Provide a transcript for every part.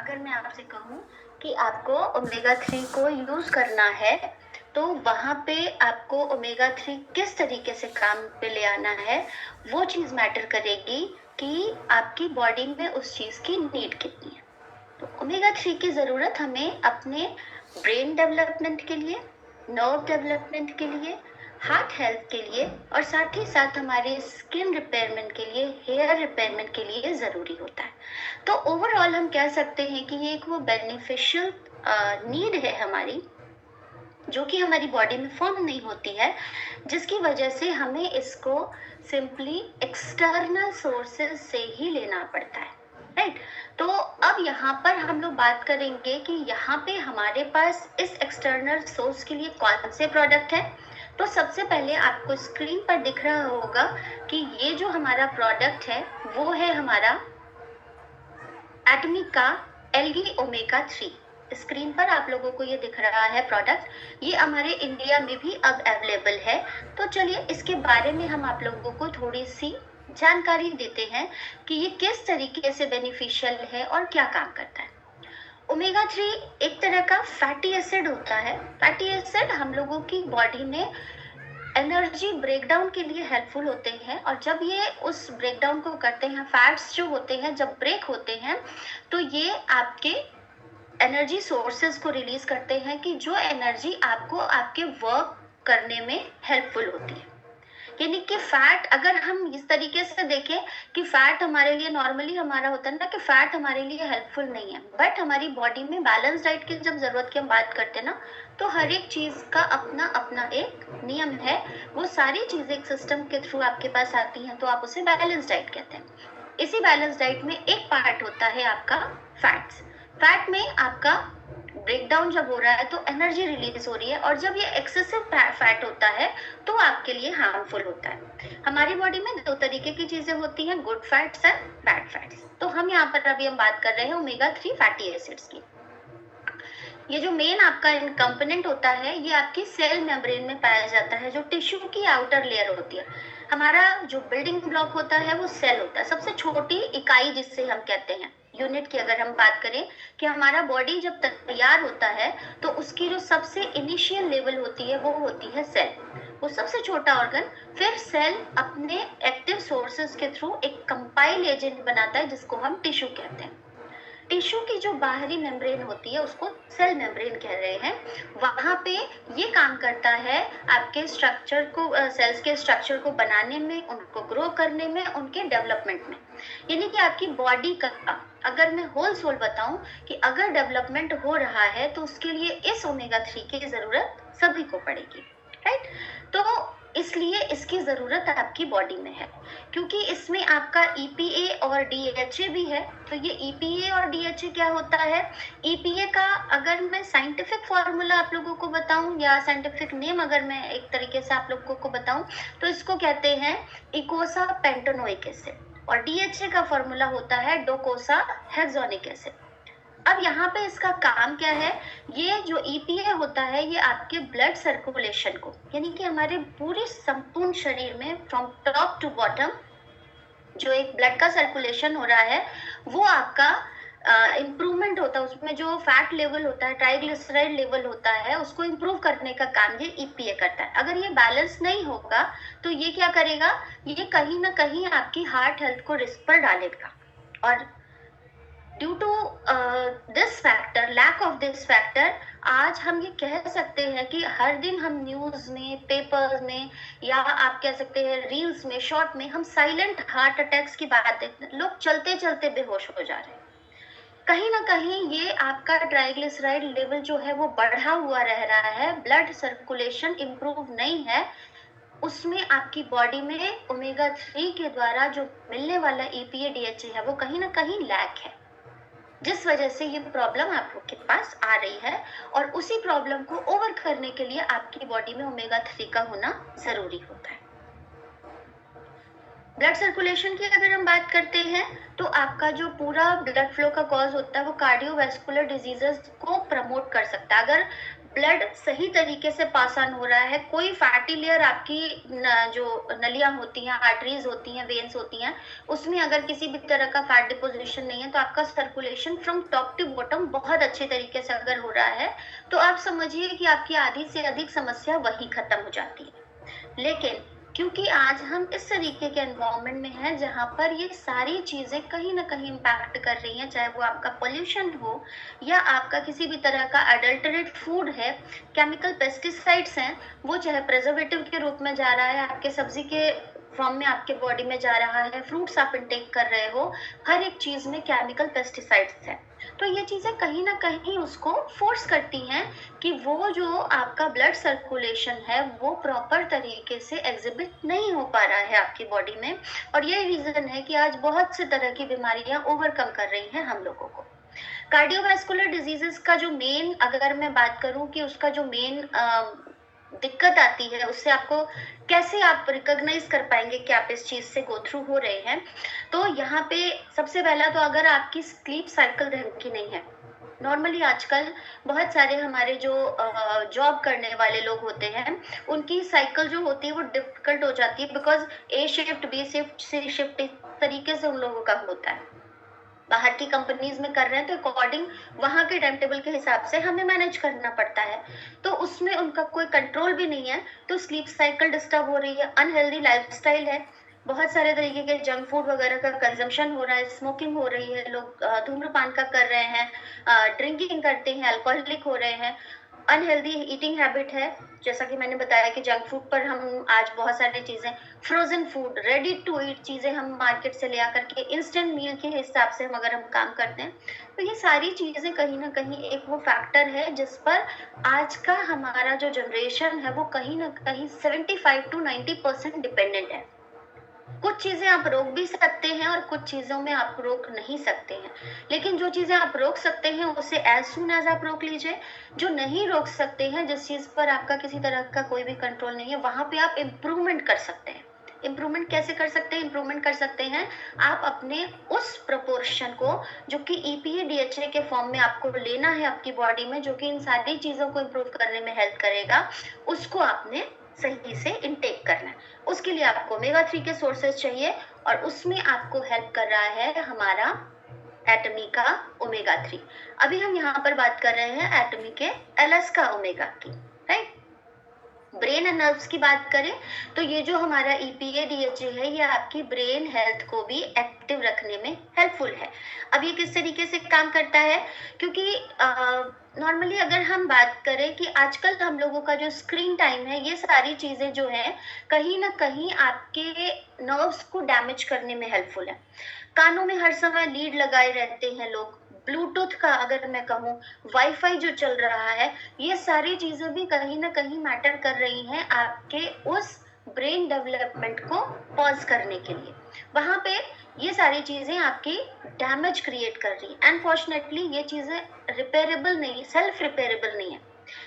अगर मैं आपसे कहूँ कि आपको ओमेगा 3 को यूज करना है, तो वहाँ पे आपको ओमेगा 3 किस तरीके से काम पे ले आना है, वो चीज मैटर करेगी कि आपकी बॉडी में उस चीज की नीड कितनी है। तो ओमेगा 3 की जरूरत हमें अपने ब्रेन डेवलपमेंट के लिए, नर्व डेवलपमेंट के लिए, हार्ट हेल्थ के लिए और साथ ही साथ हमारे स्किन रिपेयरमेंट के लिए, हेयर रिपेयरमेंट के लिए जरूरी होता है। तो ओवरऑल हम कह सकते हैं कि ये एक वो बेनिफिशियल नीड है हमारी, जो कि हमारी बॉडी में फॉर्म नहीं होती है, जिसकी वजह से हमें इसको सिंपली एक्सटर्नल सोर्सेज से ही लेना पड़ता है, राइट। तो अब यहाँ पर हम लोग बात करेंगे कि यहाँ पे हमारे पास इस एक्सटर्नल सोर्स के लिए कौन से प्रोडक्ट है। तो सबसे पहले आपको स्क्रीन पर दिख रहा होगा कि ये जो हमारा प्रोडक्ट है वो है हमारा एटमी का एल्गी ओमेगा 3। स्क्रीन पर आप लोगों को ये दिख रहा है प्रोडक्ट, ये हमारे इंडिया में भी अब अवेलेबल है। तो चलिए इसके बारे में हम आप लोगों को थोड़ी सी जानकारी देते हैं कि ये किस तरीके से बेनिफिशियल है और क्या काम करता है। ओमेगा 3 एक तरह का फैटी एसिड होता है। फैटी एसिड हम लोगों की बॉडी में एनर्जी ब्रेकडाउन के लिए हेल्पफुल होते हैं, और जब ये उस ब्रेकडाउन को करते हैं, फैट्स जो होते हैं जब ब्रेक होते हैं, तो ये आपके एनर्जी सोर्सेज को रिलीज करते हैं कि जो एनर्जी आपको आपके वर्क करने में हेल्पफुल होती है। यानी कि फैट, अगर हम इस तरीके से देखें कि फैट हमारे लिए नॉर्मली हमारा होता है ना कि फैट हमारे लिए हेल्पफुल नहीं है, बट हमारी बॉडी में बैलेंस डाइट की जब जरूरत की हम बात करते हैं ना, तो हर एक चीज का अपना अपना एक नियम है। वो सारी चीजें एक सिस्टम के थ्रू आपके पास आती हैं, तो आप उसे बैलेंस डाइट कहते हैं। इसी बैलेंस डाइट में एक पार्ट होता है आपका फैट्स। फैट में आपका ब्रेकडाउन जब हो रहा है तो एनर्जी रिलीज हो रही है, और जब ये एक्सेसिव फैट होता है तो आपके लिए हार्मफुल होता है। हमारी बॉडी में दो तरीके की चीजें होती हैं, good fats and bad fats. तो हम यहाँ पर अभी हम बात कर रहे हैं ओमेगा 3 फैटी एसिड्स की। ये जो मेन आपका कंपोनेंट होता है, ये आपकी सेल मेम्ब्रेन में पाया जाता है, जो टिश्यू की आउटर लेयर होती है। हमारा जो बिल्डिंग ब्लॉक होता है वो सेल होता है, सबसे छोटी इकाई जिससे हम कहते हैं यूनिट की। अगर हम बात करें कि हमारा बॉडी जब तैयार होता है तो उसकी जो सबसे इनिशियल लेवल होती है वो होती है सेल, वो सबसे छोटा ऑर्गन। फिर सेल अपने एक्टिव सोर्सेज के थ्रू एक कंपाइल एजेंट बनाता है जिसको हम टिश्यू कहते हैं। टिश्यू की जो बाहरी मेम्ब्रेन होती है उसको सेल मेम्ब्रेन कह रहे हैं। वहां पे ये काम करता है आपके स्ट्रक्चर को, सेल्स के स्ट्रक्चर को बनाने में, उनको ग्रो करने में, उनके डेवलपमेंट में। यानी कि आपकी बॉडी का, अगर मैं होल सोल बताऊं कि अगर डेवलपमेंट हो रहा है तो उसके लिए इस ओमेगा 3 की जरूरत सभी को पड़ेगी, राइट। तो इसलिए इसकी जरूरत आपकी बॉडी में है, क्योंकि इसमें आपका ईपीए और डीएचए भी है। तो ये ईपीए और डीएचए क्या होता है? ईपीए का अगर मैं साइंटिफिक फॉर्मूला आप लोगों को बताऊं, या साइंटिफिक नेम अगर मैं एक तरीके से आप लोगों को बताऊं, तो इसको कहते हैं इकोसा पेंटोनोइक एसिड, और डीएचए का फॉर्मूला होता है डोकोसा हेक्सोनिक एसिड। अब यहाँ पे इसका काम क्या है? ये जो ईपीए होता है ये आपके ब्लड सर्कुलेशन को, यानी कि हमारे पूरे संपूर्ण शरीर में फ्रॉम टॉप टू बॉटम जो एक ब्लड का सर्कुलेशन हो रहा है वो आपका इम्प्रूवमेंट होता है। उसमें जो फैट लेवल होता है, ट्राइग्लिसराइड लेवल होता है, उसको इम्प्रूव करने का काम ये ईपीए करता है। अगर ये बैलेंस नहीं होगा तो ये क्या करेगा? ये कहीं ना कहीं आपकी हार्ट हेल्थ को रिस्क पर डालेगा। और due to this factor, lack of this factor, आज हम ये कह सकते हैं कि हर दिन हम न्यूज में, पेपर्स में, या आप कह सकते हैं रील्स में, शॉर्ट में, हम साइलेंट हार्ट अटैक्स की बात देखते हैं। लोग चलते चलते बेहोश हो जा रहे हैं। कहीं ना कहीं ये आपका ट्राइग्लिसराइड लेवल जो है वो बढ़ा हुआ रह रहा है, ब्लड सर्कुलेशन इंप्रूव नहीं है, उसमें आपकी बॉडी में ओमेगा 3 के द्वारा जो मिलने वाला ईपीए डीएचए है वो कहीं ना कहीं लैक है, जिस वजह से ये प्रॉब्लम आप लोग के पास आ रही है। और उसी प्रॉब्लम को ओवर करने के लिए आपकी बॉडी में ओमेगा 3 का होना जरूरी होता है। ब्लड सर्कुलेशन की अगर हम बात करते हैं तो आपका जो पूरा ब्लड फ्लो का कॉज होता है वो कार्डियोवैस्कुलर डिजीजेस को प्रमोट कर सकता है। अगर ब्लड सही तरीके से पास ऑन हो रहा है, कोई फैटी लेयर आपकी जो नलियां होती हैं, आर्टरीज होती हैं, वेन्स होती हैं, उसमें अगर किसी भी तरह का फैट डिपोजिशन नहीं है, तो आपका circulation from top to bottom बहुत अच्छे तरीके से अगर हो रहा है, तो आप समझिए कि आपकी आधी से अधिक समस्या वहीं खत्म हो जाती है। लेकिन क्योंकि आज हम इस तरीके के एनवायरनमेंट में हैं जहाँ पर ये सारी चीजें कहीं ना कहीं इम्पैक्ट कर रही हैं, चाहे वो आपका पोल्यूशन हो या आपका किसी भी तरह का अडल्टरेट फूड है, केमिकल पेस्टिसाइड्स हैं, वो चाहे प्रिजर्वेटिव के रूप में जा रहा है, आपके सब्जी के फॉर्म में आपके बॉडी में जा रहा है, फ्रूट्स आप इनटेक कर रहे हो, हर एक चीज में केमिकल पेस्टिसाइड्स है। तो ये चीजें कहीं ना कहीं उसको फोर्स करती हैं कि वो जो आपका ब्लड सर्कुलेशन है वो प्रॉपर तरीके से एग्जिबिट नहीं हो पा रहा है आपकी बॉडी में, और यही रीजन है कि आज बहुत से तरह की बीमारियां ओवरकम कर रही हैं हम लोगों को। कार्डियोवैस्कुलर डिजीजेस का जो मेन, अगर मैं बात करूं कि उसका जो मेन दिक्कत आती है, उससे आपको कैसे आप रिकॉग्नाइज कर पाएंगे कि आप इस चीज से गो थ्रू हो रहे हैं, तो यहाँ पे सबसे पहला तो अगर आपकी स्लीप साइकिल ढंग की नहीं है। नॉर्मली आजकल बहुत सारे हमारे जो जॉब करने वाले लोग होते हैं, उनकी साइकिल जो होती है वो डिफिकल्ट हो जाती है, because A shift, B shift, C shift, इस तरीके से उन लोगों का होता है। बाहर की कंपनीज में कर रहे हैं तो अकॉर्डिंग वहां के टाइम टेबल के हिसाब से हमें मैनेज करना पड़ता है, तो उसमें उनका कोई कंट्रोल भी नहीं है, तो स्लीप साइकिल डिस्टर्ब हो रही है, अनहेल्दी लाइफस्टाइल है, बहुत सारे तरीके के जंक फूड वगैरह का कंजम्पशन हो रहा है, स्मोकिंग हो रही है, लोग धूम्रपान का कर रहे हैं, ड्रिंकिंग करते हैं, अल्कोहलिक हो रहे हैं, अनहेल्दी ईटिंग हैबिट है, जैसा कि मैंने बताया कि जंक फूड पर हम आज बहुत सारी चीजें, frozen food, ready to eat चीजें हम मार्केट से ले आकर के इंस्टेंट मील के हिसाब से हम अगर हम काम करते हैं, तो ये सारी चीजें कहीं ना कहीं एक वो फैक्टर है जिस पर आज का हमारा जो जनरेशन है वो कहीं ना कहीं 75 to 90% डिपेंडेंट है। कुछ चीजें आप रोक भी सकते हैं और कुछ चीजों में आप रोक नहीं सकते हैं, लेकिन जो चीजें आप रोक सकते हैं उसे एज सुन एज आप रोक लीजिए। जो नहीं रोक सकते हैं, जिस चीज पर आपका किसी तरह का कोई भी कंट्रोल नहीं है, वहां पे आप इम्प्रूवमेंट कर सकते हैं। इम्प्रूवमेंट कैसे कर सकते हैं? इम्प्रूवमेंट कर सकते हैं आप अपने उस प्रोपोर्शन को जो कि ईपीए डीएचए के फॉर्म में आपको लेना है आपकी बॉडी में, जो कि इन सारी चीजों को इम्प्रूव करने में हेल्प करेगा, उसको आपने सही से इनटेक करना है। उसके लिए आपको ओमेगा 3 के सोर्सेज चाहिए, और उसमें आपको हेल्प कर रहा है हमारा एटमी का ओमेगा 3। अभी हम यहाँ पर बात कर रहे हैं एटमी के एलएस का ओमेगा की, राइट। ब्रेन एंड नर्व्स की बात करें तो ये जो हमारा ईपीए डीएचए है, ये आपकी ब्रेन हेल्थ को भी एक्टिव रखने में हेल्पफुल है। अब ये किस तरीके से काम करता है, क्योंकि नॉर्मली अगर हम बात करें कि आजकल हम लोगों का जो स्क्रीन टाइम है, ये सारी चीजें जो है कहीं ना कहीं आपके नर्व्स को डैमेज करने में हेल्पफुल है। कानों में हर समय लीड लगाए रहते हैं लोग, ब्लूटूथ का अगर मैं कहूँ, वाईफाई जो चल रहा है, ये सारी चीजें भी कहीं ना कहीं मैटर कर रही हैं आपके उस ब्रेन डेवलपमेंट को पॉज करने के लिए। वहां पे ये सारी चीजें आपकी डैमेज क्रिएट कर रही है। अनफॉर्चुनेटली ये चीजें रिपेयरेबल नहीं, सेल्फ रिपेयरेबल नहीं है,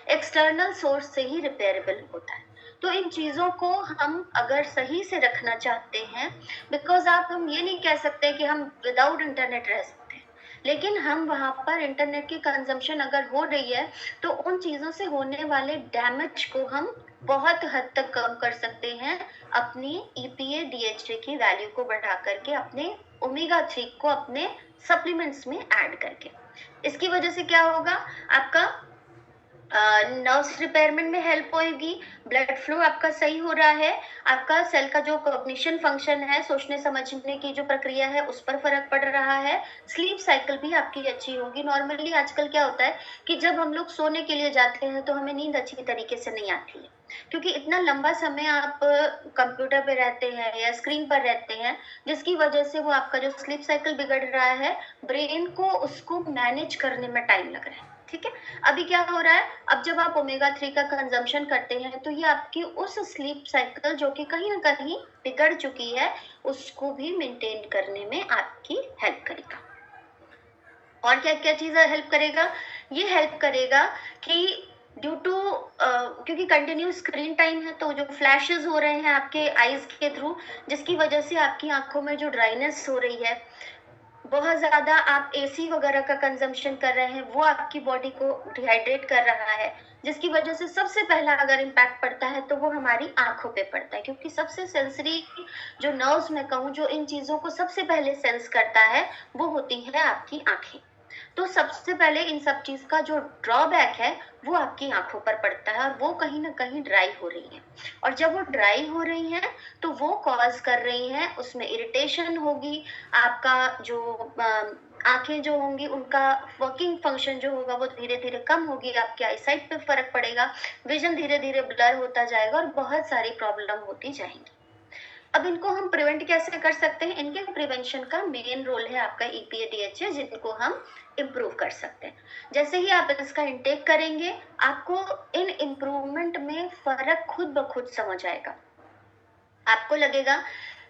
एक्सटर्नल सोर्स से ही रिपेयरेबल होता है। तो इन चीजों को हम अगर सही से रखना चाहते हैं, बिकॉज हम ये नहीं कह सकते कि हम विदाउट इंटरनेट रह सकते हैं, लेकिन हम वहां पर इंटरनेट की कंजम्पशन अगर हो रही है तो उन चीजों से होने वाले डैमेज को हम बहुत हद तक कम कर सकते हैं अपनी ईपीए डीएचए की वैल्यू को बढ़ा करके, अपने ओमेगा 3 को अपने सप्लीमेंट्स में ऐड करके। इसकी वजह से क्या होगा, आपका नर्व्स रिपेयरमेंट में हेल्प होगी, ब्लड फ्लो आपका सही हो रहा है, आपका सेल का जो कॉग्निशन फंक्शन है, सोचने समझने की जो प्रक्रिया है, उस पर फर्क पड़ रहा है, स्लीप साइकिल भी आपकी अच्छी होगी। नॉर्मली आजकल क्या होता है कि जब हम लोग सोने के लिए जाते हैं तो हमें नींद अच्छी तरीके से नहीं आती है, क्योंकि इतना लंबा समय आप कंप्यूटर पे रहते हैं या स्क्रीन पर रहते हैं, जिसकी वजह से वो आपका जो स्लीप साइकिल बिगड़ रहा है, ब्रेन को उसको मैनेज करने में टाइम लग रहा है। ठीक है, अभी क्या हो रहा है, अब जब आप ओमेगा 3 का कंजम्पशन करते हैं तो ये आपकी उस स्लीप साइकिल जो कि कहीं ना कहीं बिगड़ चुकी है, उसको भी मेंटेन करने में आपकी हेल्प करेगा। और क्या क्या चीज हेल्प करेगा, ये हेल्प करेगा कि ड्यू टू क्योंकि कंटिन्यू स्क्रीन टाइम है, तो जो फ्लैशेस हो रहे हैं आपके आईज के थ्रू, जिसकी वजह से आपकी आंखों में जो ड्राइनेस हो रही है, बहुत ज्यादा आप एसी वगैरह का कंजम्पशन कर रहे हैं, वो आपकी बॉडी को डिहाइड्रेट कर रहा है, जिसकी वजह से सबसे पहला अगर इम्पैक्ट पड़ता है तो वो हमारी आंखों पे पड़ता है, क्योंकि सबसे सेंसरी जो नर्व्स मैं कहूँ जो इन चीजों को सबसे पहले सेंस करता है वो होती है आपकी आंखें। तो सबसे पहले इन सब चीज का जो ड्रॉबैक है वो आपकी आंखों पर पड़ता है, और वो कहीं ना कहीं ड्राई हो रही है, और जब वो ड्राई हो रही है तो वो कॉज कर रही है, उसमें इरिटेशन होगी, आपका जो आंखें जो होंगी उनका वर्किंग फंक्शन जो होगा वो धीरे धीरे कम होगी, आपके आईसाइट पे फर्क पड़ेगा, विजन धीरे धीरे ब्लर होता जाएगा और बहुत सारी प्रॉब्लम होती जाएंगी। अब इनको हम प्रिवेंट कैसे कर सकते हैं? इनके प्रिवेंशन का मेन रोल है आपका ईपीए डीएचए, जिनको हम इम्प्रूव कर सकते हैं। जैसे ही आप इसका इंटेक करेंगे आपको इन इम्प्रूवमेंट में फर्क खुद ब खुद समझ आएगा। आपको लगेगा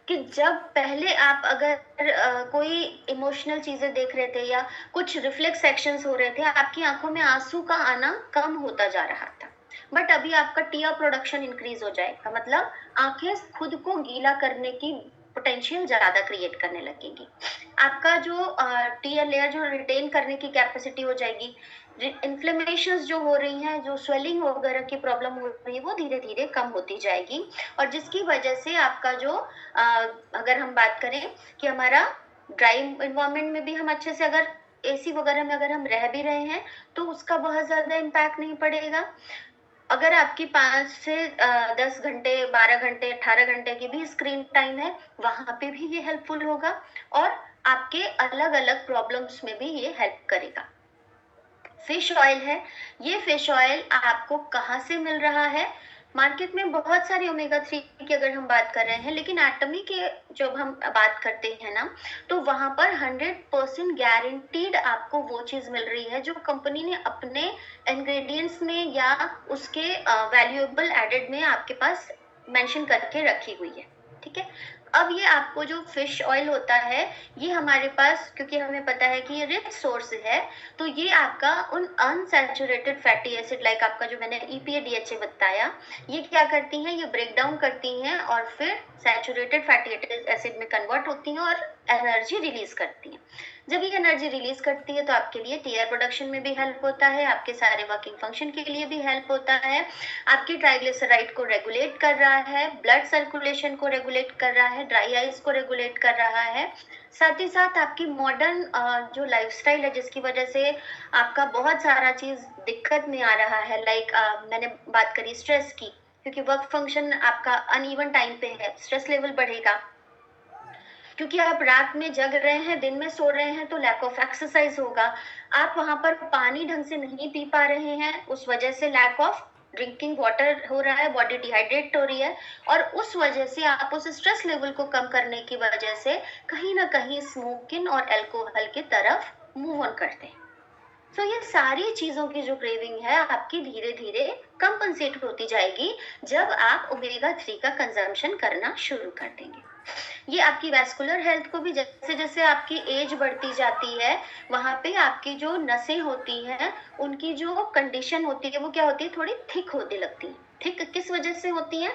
कि जब पहले आप अगर कोई इमोशनल चीजें देख रहे थे या कुछ रिफ्लेक्स एक्शंस हो रहे थे, आपकी आंखों में आंसू का आना कम होता जा रहा था, बट अभी आपका टीयर प्रोडक्शन इंक्रीज हो जाएगा, मतलब आंखें खुद को गीला करने की पोटेंशियल ज्यादा क्रिएट करने लगेगी। आपका जो टीयर लेयर जो रिटेन करने की कैपेसिटी हो जाएगी, इन्फ्लेमेशन जो हो रही हैं, जो स्वेलिंग वगैरह की प्रॉब्लम हो रही है वो धीरे धीरे कम होती जाएगी, और जिसकी वजह से आपका जो अगर हम बात करें कि हमारा ड्राई इन्वायरमेंट में भी हम अच्छे से अगर एसी वगैरह में अगर हम रह भी रहे हैं तो उसका बहुत ज्यादा इम्पैक्ट नहीं पड़ेगा। अगर आपकी 5 से 10 घंटे 12 घंटे 18 घंटे की भी स्क्रीन टाइम है, वहां पे भी ये हेल्पफुल होगा, और आपके अलग अलग प्रॉब्लम्स में भी ये हेल्प करेगा। फिश ऑयल है, ये फिश ऑयल आपको कहाँ से मिल रहा है? मार्केट में बहुत सारे ओमेगा 3 की अगर हम बात कर रहे हैं, लेकिन एटमी के जब हम बात करते हैं ना, तो वहां पर 100% गारंटीड आपको वो चीज मिल रही है जो कंपनी ने अपने इंग्रेडिएंट्स में या उसके वैल्यूएबल एडेड में आपके पास मेंशन करके रखी हुई है। ठीक है, अब ये आपको जो फिश ऑयल होता है ये हमारे पास, क्योंकि हमें पता है कि ये रिच सोर्स है, तो ये आपका उन अनसैचुरेटेड फैटी एसिड लाइक आपका जो मैंने ईपीए डीएचए बताया, ये क्या करती हैं, ये ब्रेक डाउन करती हैं और फिर सैचुरेटेड फैटी एसिड में कन्वर्ट होती हैं और एनर्जी रिलीज करती हैं। जब ये एनर्जी रिलीज करती है तो आपके लिए टीआर प्रोडक्शन में भी हेल्प होता है, आपके सारे वर्किंग फंक्शन के लिए भी हेल्प होता है, आपकी ट्राइग्लिसराइड को रेगुलेट कर रहा है, ब्लड सर्कुलेशन को रेगुलेट कर रहा है, ड्राई आइज को रेगुलेट कर रहा है, साथ ही साथ आपकी मॉडर्न जो लाइफस्टाइल है जिसकी वजह से आपका बहुत सारा चीज दिक्कत में आ रहा है, लाइक मैंने बात करी स्ट्रेस की, क्योंकि वर्क फंक्शन आपका अनइवन टाइम पे है, स्ट्रेस लेवल बढ़ेगा, क्योंकि आप रात में जग रहे हैं दिन में सो रहे हैं, तो लैक ऑफ एक्सरसाइज होगा, आप वहां पर पानी ढंग से नहीं पी पा रहे हैं, उस वजह से लैक ऑफ ड्रिंकिंग वाटर हो रहा है, बॉडी डिहाइड्रेट हो रही है, और उस वजह से आप उस स्ट्रेस लेवल को कम करने की वजह से कहीं ना कहीं स्मोकिंग और अल्कोहल की तरफ मूव ऑन करते हैं। तो ये सारी चीजों की जो क्रेविंग है आपकी धीरे धीरे कंपनसेट होती जाएगी जब आप ओमेगा 3 का कंजम्पशन करना शुरू कर देंगे। ये आपकी वैस्कुलर हेल्थ को भी, जैसे जैसे आपकी एज बढ़ती जाती है वहां पे आपकी जो नसें होती हैं उनकी जो कंडीशन होती है वो क्या होती है, थोड़ी थिक होने लगती है। थिक किस वजह से होती है?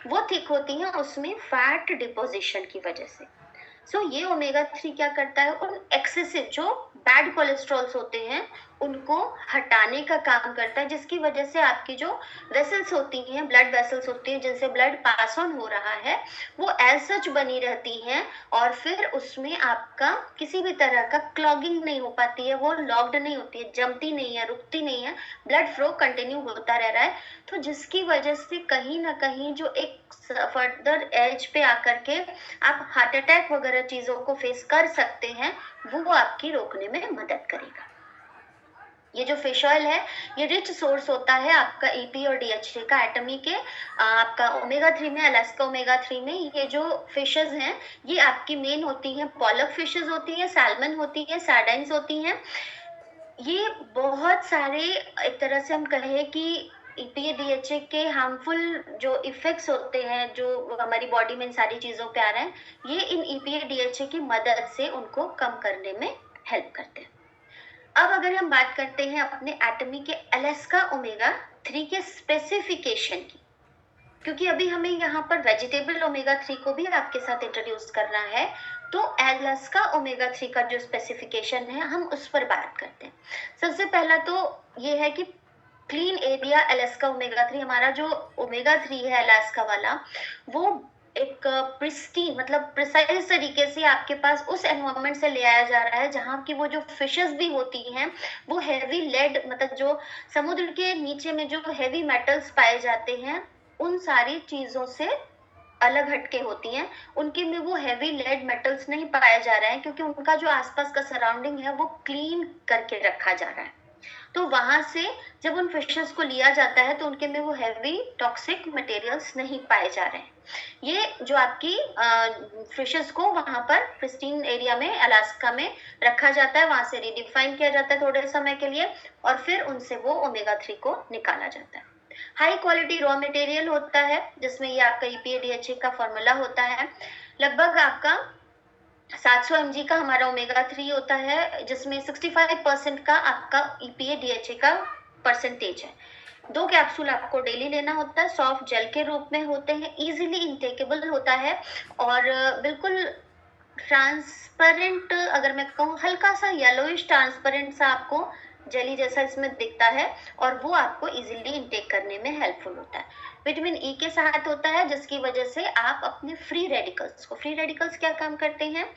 वो थिक होती है उसमें फैट डिपोजिशन की वजह से। सो ये ओमेगा 3 क्या करता है, उन एक्सेसिव जो बैड कोलेस्ट्रॉल्स होते हैं उनको हटाने का काम करता है, जिसकी वजह से आपकी जो वेसल्स होती हैं, ब्लड वेसल्स होती हैं जिनसे ब्लड पास ऑन हो रहा है, वो एज सच बनी रहती हैं, और फिर उसमें आपका किसी भी तरह का क्लॉगिंग नहीं हो पाती है, वो लॉक्ड नहीं होती है, जमती नहीं है, रुकती नहीं है, ब्लड फ्लो कंटिन्यू होता रह रहा है, तो जिसकी वजह से कहीं ना कहीं जो एक फर्दर एज पे आकर के आप हार्ट अटैक वगैरह चीजों को फेस कर सकते हैं, वो आपकी रोकने में मदद करेगा। ये जो फिश ऑयल है ये रिच सोर्स होता है आपका ईपी और डीएचए का, एटमी के आपका ओमेगा 3 में, अलास्का ओमेगा 3 में ये जो फिशेस हैं ये आपकी मेन होती हैं, पॉलक फिशेस होती हैं, सैल्मन होती है, सार्डाइन्स होती हैं। ये बहुत सारे, एक तरह से हम कहें कि ईपीए डीएचए के हार्मफुल जो इफेक्ट्स होते हैं जो हमारी बॉडी में इन सारी चीजों पे आ रहे हैं, ये इन ईपीए डीएचए की मदद से उनको कम करने में हेल्प करते हैं। अब अगर हम बात करते हैं अपने एटमी के अलास्का ओमेगा 3 के स्पेसिफिकेशन की, क्योंकि अभी हमें यहाँ पर वेजिटेबल ओमेगा 3 को भी आपके साथ इंट्रोड्यूस करना है, तो एलास्का ओमेगा 3 का जो स्पेसिफिकेशन है हम उस पर बात करते हैं। सबसे पहला तो ये है कि क्लीन एरिया अलास्का ओमेगा 3, हमारा जो ओमेगा 3 है अलास्का वाला, वो एक प्रिस्टीन मतलब प्रिसाइज तरीके से आपके पास उस एनवायरनमेंट से ले आया जा रहा है जहाँ की वो जो फिशेस भी होती हैं वो हैवी लेड मतलब जो समुद्र के नीचे में जो हैवी मेटल्स पाए जाते हैं उन सारी चीजों से अलग हटके होती हैं। उनके में वो हैवी लेड मेटल्स नहीं पाए जा रहे हैं क्योंकि उनका जो आसपास का सराउंडिंग है वो क्लीन करके रखा जा रहा है। तो वहां से जब उन फिशेस को लिया जाता है तो उनके में वो हैवी टॉक्सिक मटेरियल्स नहीं पाए जा रहे हैं। ये जो आपकी फिशेस को वहां पर प्रिस्टीन एरिया में अलास्का में रखा जाता है, वहां से रिडिफाइन किया जाता है थोड़े समय के लिए और फिर उनसे वो ओमेगा 3 को निकाला जाता है। हाई क्वालिटी रॉ मटेरियल होता है जिसमें ये आपका EPA DHA का फॉर्मूला होता है। लगभग आपका 700 mg का हमारा ओमेगा 3 होता है जिसमें 65% का आपका EPA DHA का परसेंटेज है। 2 कैप्सूल आपको डेली लेना होता है, सॉफ्ट जेल के रूप में होते हैं, इजीली इंटेकेबल होता है और बिल्कुल ट्रांसपेरेंट, अगर मैं कहूँ हल्का सा येलोइश ट्रांसपेरेंट सा आपको जेली जैसा इसमें दिखता है और वो आपको इजीली इंटेक करने में हेल्पफुल होता है। विटामिन ई के साथ होता है जिसकी वजह से आप अपने फ्री रेडिकल्स क्या काम करते हैं,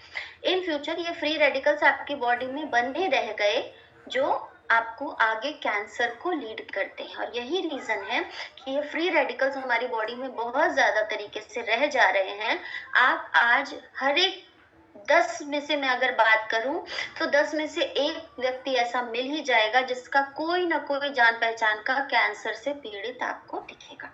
इन फ्यूचर ये फ्री रेडिकल्स आपकी बॉडी में बने रह गए जो आपको आगे कैंसर को लीड करते हैं। और यही रीजन है कि ये फ्री रेडिकल्स हमारी बॉडी में बहुत ज्यादा तरीके से रह जा रहे हैं। आप आज हर एक 10 में से मैं अगर बात करूं तो 10 में से एक व्यक्ति ऐसा मिल ही जाएगा जिसका कोई ना कोई जान पहचान का कैंसर से पीड़ित आपको दिखेगा।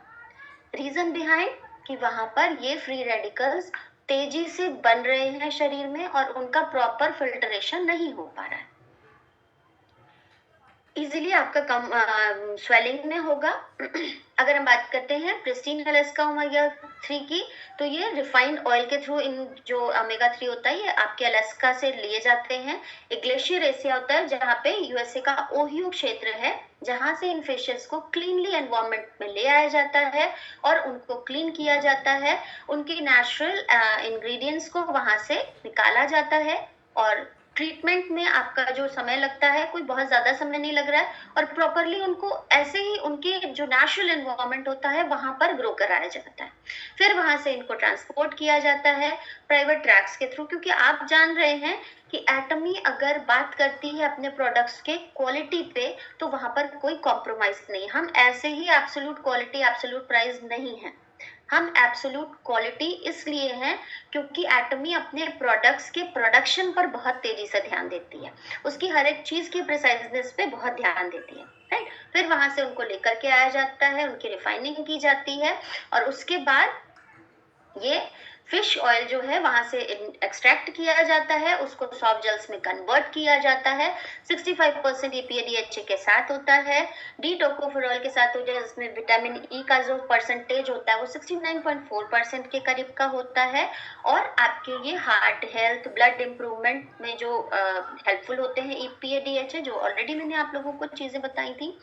रीजन बिहाइंड कि वहां पर ये फ्री रेडिकल्स तेजी से बन रहे हैं शरीर में और उनका प्रॉपर फिल्ट्रेशन नहीं हो पा रहा है। इजीली आपका कम स्वेलिंग में होगा। अगर हम बात करते हैं प्रिस्टीन अलास्का ओमेगा 3 की, तो ये रिफाइंड ऑयल के थ्रू इन जो ओमेगा 3 होता है ये आपके अलास्का से लिए जाते हैं। एक ग्लेशियर एशिया होता है जहाँ पे यूएसए का ओहियो क्षेत्र है जहाँ से इन फिशेस को क्लीनली एनवायरनमेंट में ले आया जाता है और उनको क्लीन किया जाता है। उनके नेचुरल इंग्रेडिएंट्स को वहां से निकाला जाता है और ट्रीटमेंट में आपका जो समय लगता है कोई बहुत ज्यादा समय नहीं लग रहा है और प्रॉपरली उनको ऐसे ही उनके जो नेचुरल एनवायरनमेंट होता है वहां पर ग्रो कराया जाता है। फिर वहां से इनको ट्रांसपोर्ट किया जाता है प्राइवेट ट्रैक्स के थ्रू, क्योंकि आप जान रहे हैं कि एटमी अगर बात करती है अपने प्रोडक्ट्स के क्वालिटी पे तो वहां पर कोई कॉम्प्रोमाइज नहीं। हम ऐसे ही एब्सोल्यूट क्वालिटी एब्सोल्यूट प्राइस नहीं है, हम एब्सोल्यूट क्वालिटी इसलिए हैं क्योंकि एटमी अपने प्रोडक्ट्स के प्रोडक्शन पर बहुत तेजी से ध्यान देती है, उसकी हर एक चीज की प्रिसाइजनेस पे बहुत ध्यान देती है, राइट। फिर वहां से उनको लेकर के आया जाता है, उनकी रिफाइनिंग की जाती है और उसके बाद ये फिश ऑयल जो है वहां से एक्सट्रैक्ट किया जाता है, उसको सॉफ्ट जेल्स में कन्वर्ट किया जाता है। 65% EPA DHA के साथ होता है, डी टोकोफेरॉल के साथ होता है जिसमें विटामिन ई का जो परसेंटेज होता है वो 69.4% के करीब का होता है और आपके ये हार्ट हेल्थ ब्लड इंप्रूवमेंट में जो हेल्पफुल होते हैं EPA DHA, जो ऑलरेडी मैंने आप लोगों को चीजें बताई थी।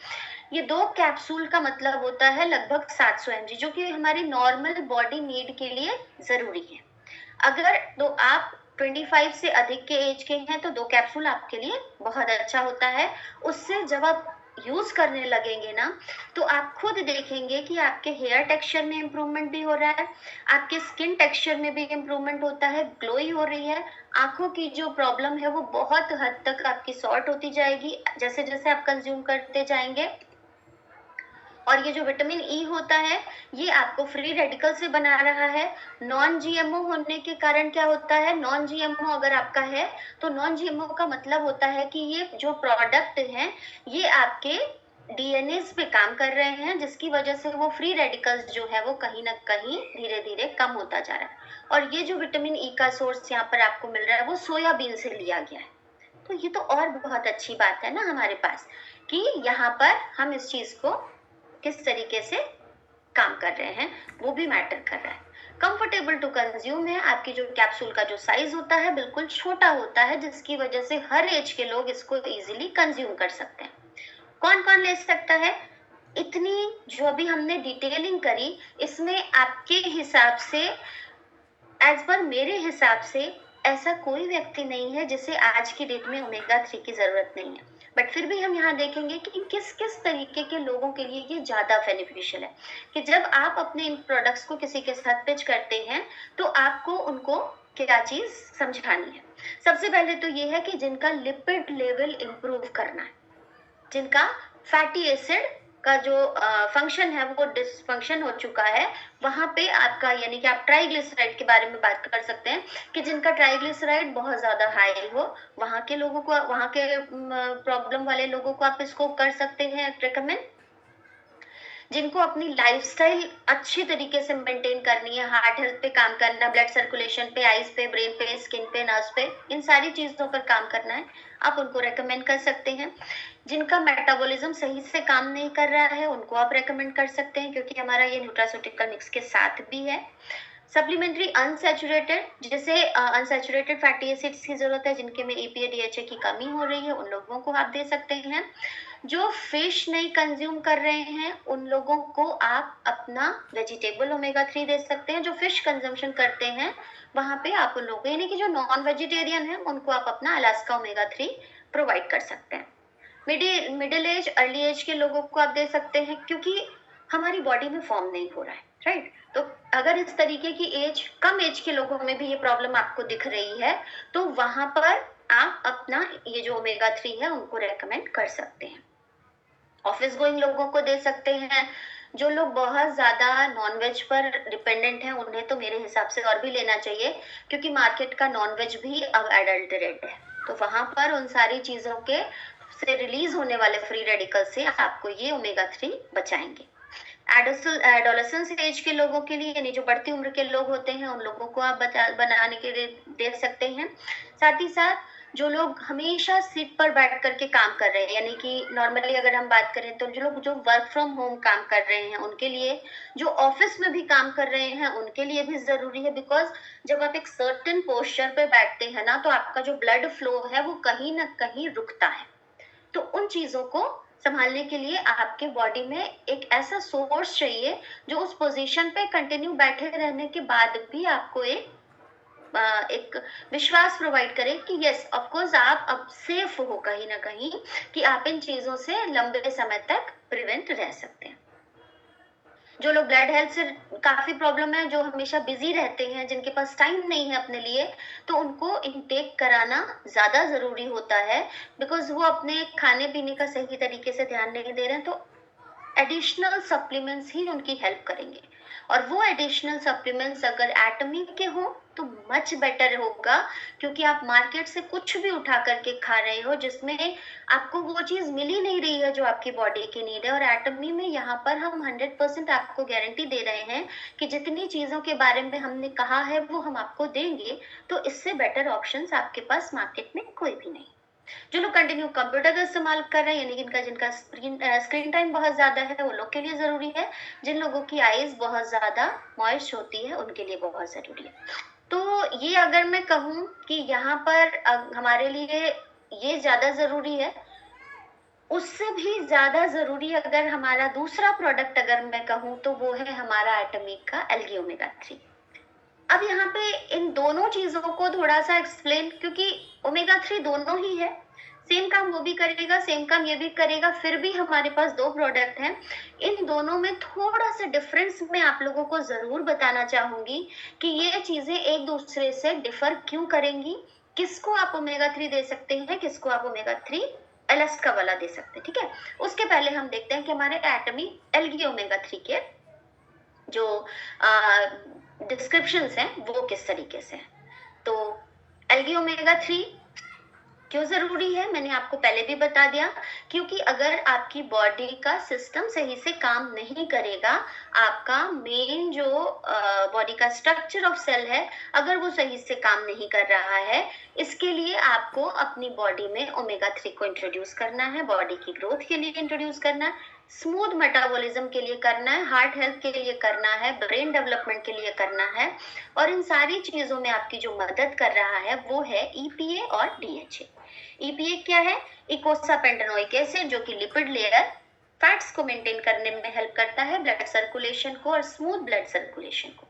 ये 2 कैप्सूल का मतलब होता है लगभग 700 mg जो कि हमारी नॉर्मल बॉडी नीड के लिए जरूरी है। अगर तो आप 25 से अधिक के एज के हैं तो 2 कैप्सूल आपके लिए बहुत अच्छा होता है। उससे जब आप यूज करने लगेंगे ना तो आप खुद देखेंगे कि आपके हेयर टेक्सचर में इम्प्रूवमेंट भी हो रहा है, आपके स्किन टेक्सचर में भी इम्प्रूवमेंट होता है, ग्लोई हो रही है, आंखों की जो प्रॉब्लम है वो बहुत हद तक आपकी सॉर्ट होती जाएगी जैसे जैसे आप कंज्यूम करते जाएंगे। और ये जो विटामिन ई होता है ये आपको फ्री रेडिकल से बना रहा है। नॉन जीएमओ होने के कारण क्या होता है, नॉन जीएमओ अगर आपका है तो नॉन जीएमओ का मतलब होता है कि ये जो प्रोडक्ट हैं ये आपके डीएनए पे काम कर रहे हैं जिसकी वजह से वो फ्री रेडिकल्स जो है वो कहीं ना कहीं धीरे धीरे कम होता जा रहा है। और ये जो विटामिन ई का सोर्स यहाँ पर आपको मिल रहा है वो सोयाबीन से लिया गया है। तो ये तो और बहुत अच्छी बात है ना हमारे पास कि यहाँ पर हम इस चीज को किस तरीके से काम कर रहे हैं वो भी मैटर कर रहा है। कंफर्टेबल टू कंज्यूम है, आपकी जो कैप्सूल का जो साइज होता है बिल्कुल छोटा होता है जिसकी वजह से हर एज के लोग इसको इजीली कंज्यूम कर सकते हैं। कौन कौन ले सकता है, इतनी जो अभी हमने डिटेलिंग करी इसमें आपके हिसाब से एज पर मेरे हिसाब से ऐसा कोई व्यक्ति नहीं है जिसे आज की डेट में ओमेगा 3 की जरूरत नहीं है, बट फिर भी हम यहाँ देखेंगे कि किस किस तरीके के लोगों के लिए ये ज्यादा बेनिफिशियल है, कि जब आप अपने इन प्रोडक्ट्स को किसी के साथ पिच करते हैं तो आपको उनको क्या चीज समझानी है। सबसे पहले तो ये है कि जिनका लिपिड लेवल इंप्रूव करना है, जिनका फैटी एसिड का जो फंक्शन है वो डिसफंक्शन हो चुका है, वहां पे आपका यानी कि आप ट्राइग्लिसराइड के बारे में बात कर सकते हैं कि जिनका ट्राइग्लिसराइड बहुत ज्यादा हाई हो, वहां के लोगों को, वहां के प्रॉब्लम वाले लोगों को आप इसको कर सकते हैं रिकमेंड। जिनको अपनी लाइफस्टाइल अच्छी तरीके से मेंटेन करनी है, हार्ट हेल्थ पे काम करना, ब्लड सर्कुलेशन पे, आईज पे, ब्रेन पे, स्किन पे, नर्व्स पे, इन सारी चीजों पर काम करना है, आप उनको रेकमेंड कर सकते हैं। जिनका मेटाबॉलिज्म सही से काम नहीं कर रहा है उनको आप रेकमेंड कर सकते हैं, क्योंकि हमारा ये न्यूट्रास्यूटिकल मिक्स के साथ भी है। सप्लीमेंट्री अनसैचुरेटेड, जैसे अनसैचुरेटेड फैटी एसिड्स की जरूरत है, जिनके में EPA DHA की कमी हो रही है, उन लोगों को आप दे सकते हैं। जो फिश नहीं कंज्यूम कर रहे हैं उन लोगों को आप अपना वेजिटेबल ओमेगा 3 दे सकते हैं। जो फिश कंजम्पशन करते हैं वहां पे आप उन लोगों, यानी कि जो नॉन वेजिटेरियन है उनको आप अपना अलास्का ओमेगा 3 प्रोवाइड कर सकते हैं। मिडिल एज, अर्ली एज के लोगों को आप दे सकते हैं, क्योंकि हमारी बॉडी में फॉर्म नहीं हो रहा है, राइट। तो अगर इस तरीके की एज, कम एज के लोगों में भी ये प्रॉब्लम आपको दिख रही है तो वहां पर आप अपना ये जो ओमेगा 3 है उनको रेकमेंड कर सकते हैं। ऑफिस गोइंग लोगों को दे सकते हैं। जो लोग बहुत ज्यादा नॉनवेज पर डिपेंडेंट हैं उन्हें तो मेरे हिसाब से और भी लेना चाहिए, क्योंकि मार्केट का नॉनवेज भी अब एडल्टरेट है, तो वहां पर उन सारी चीजों के से रिलीज होने वाले फ्री रेडिकल से आपको ये ओमेगा 3 बचाएंगे। एडोलेसेंस एज के लोगों के लिए, यानी जो बढ़ती उम्र के लोग होते हैं, उन लोगों को आप बनाने के लिए दे सकते हैं। साथ ही साथ जो लोग हमेशा सीट पर बैठ करके काम कर रहे हैं, यानी कि नॉर्मली अगर हम बात करें तो जो लोग जो वर्क फ्रॉम होम काम कर रहे हैं उनके लिए, जो ऑफिस में भी काम कर रहे हैं उनके लिए भी जरूरी है, बिकॉज जब आप एक सर्टेन पोस्चर पे बैठते हैं ना तो आपका जो ब्लड फ्लो है वो कहीं ना कहीं रुकता है। तो उन चीजों को संभालने के लिए आपके बॉडी में एक ऐसा सोर्स चाहिए जो उस पोजीशन पे कंटिन्यू बैठे रहने के बाद भी आपको एक विश्वास प्रोवाइड करे कि यस ऑफ कोर्स आप अब सेफ हो कहीं ना कहीं, कि आप इन चीजों से लंबे समय तक प्रिवेंट रह सकते हैं। जो लोग ब्लड हेल्थ से काफी प्रॉब्लम है, जो हमेशा बिजी रहते हैं, जिनके पास टाइम नहीं है अपने लिए, तो उनको इनटेक कराना ज्यादा जरूरी होता है, बिकॉज वो अपने खाने पीने का सही तरीके से ध्यान नहीं दे रहे हैं। तो एडिशनल सप्लीमेंट्स ही उनकी हेल्प करेंगे, और वो एडिशनल सप्लीमेंट्स अगर एटमी के हो तो मच बेटर होगा, क्योंकि आप मार्केट से कुछ भी उठा करके खा रहे हो जिसमें आपको वो चीज मिल ही नहीं रही है जो आपकी बॉडी की नीड है। और एटमी में यहाँ पर हम 100% आपको गारंटी दे रहे हैं कि जितनी चीजों के बारे में हमने कहा है वो हम आपको देंगे, तो इससे बेटर ऑप्शंस आपके पास मार्केट में कोई भी नहीं। जो लोग कंटिन्यू कंप्यूटर का इस्तेमाल कर रहे हैं, यानी कि जिनका स्क्रीन टाइम बहुत ज्यादा है, वो लोग के लिए जरूरी है। जिन लोगों की आईज बहुत ज्यादा मॉइस्ट होती है उनके लिए बहुत जरूरी है। तो ये अगर मैं कहूँ कि यहाँ पर हमारे लिए ये ज्यादा जरूरी है, उससे भी ज्यादा जरूरी अगर हमारा दूसरा प्रोडक्ट अगर मैं कहूँ तो वो है हमारा एटॉमिक का एल्गी ओमेगा 3। अब यहाँ पे इन दोनों चीजों को थोड़ा सा एक्सप्लेन, क्योंकि ओमेगा 3 दोनों ही है, सेम काम वो भी करेगा, सेम काम ये भी करेगा, फिर भी हमारे पास दो प्रोडक्ट हैं। इन दोनों में थोड़ा सा डिफरेंस मैं आप लोगों को जरूर बताना चाहूंगी कि ये चीजें एक दूसरे से डिफर क्यों करेंगी, किसको आप ओमेगा 3 दे सकते हैं, किसको आप ओमेगा 3 एलास्का वाला दे सकते हैं। ठीक है, उसके पहले हम देखते हैं कि हमारे एटमी एल्गी ओमेगा 3 के जो डिस्क्रिप्शंस हैं वो किस तरीके से हैं। तो एल्गी ओमेगा 3 क्यों जरूरी है, मैंने आपको पहले भी बता दिया, क्योंकि अगर आपकी बॉडी का सिस्टम सही से काम नहीं करेगा, आपका मेन जो बॉडी का स्ट्रक्चर ऑफ सेल है अगर वो सही से काम नहीं कर रहा है, इसके लिए आपको अपनी बॉडी में ओमेगा 3 को इंट्रोड्यूस करना है, बॉडी की ग्रोथ के लिए इंट्रोड्यूस करना है, स्मूथ मेटाबॉलिज्म के लिए करना है, हार्ट हेल्थ के लिए करना है, ब्रेन डेवलपमेंट के लिए करना है, और इन सारी चीजों में आपकी जो मदद कर रहा है वो है EPA और DHA। EPA क्या है? इकोसापेंटेनोइक एसिड, जो कि लिपिड लेयर फैट्स को मेंटेन करने में हेल्प करता है, ब्लड सर्कुलेशन को और स्मूथ ब्लड सर्कुलेशन को।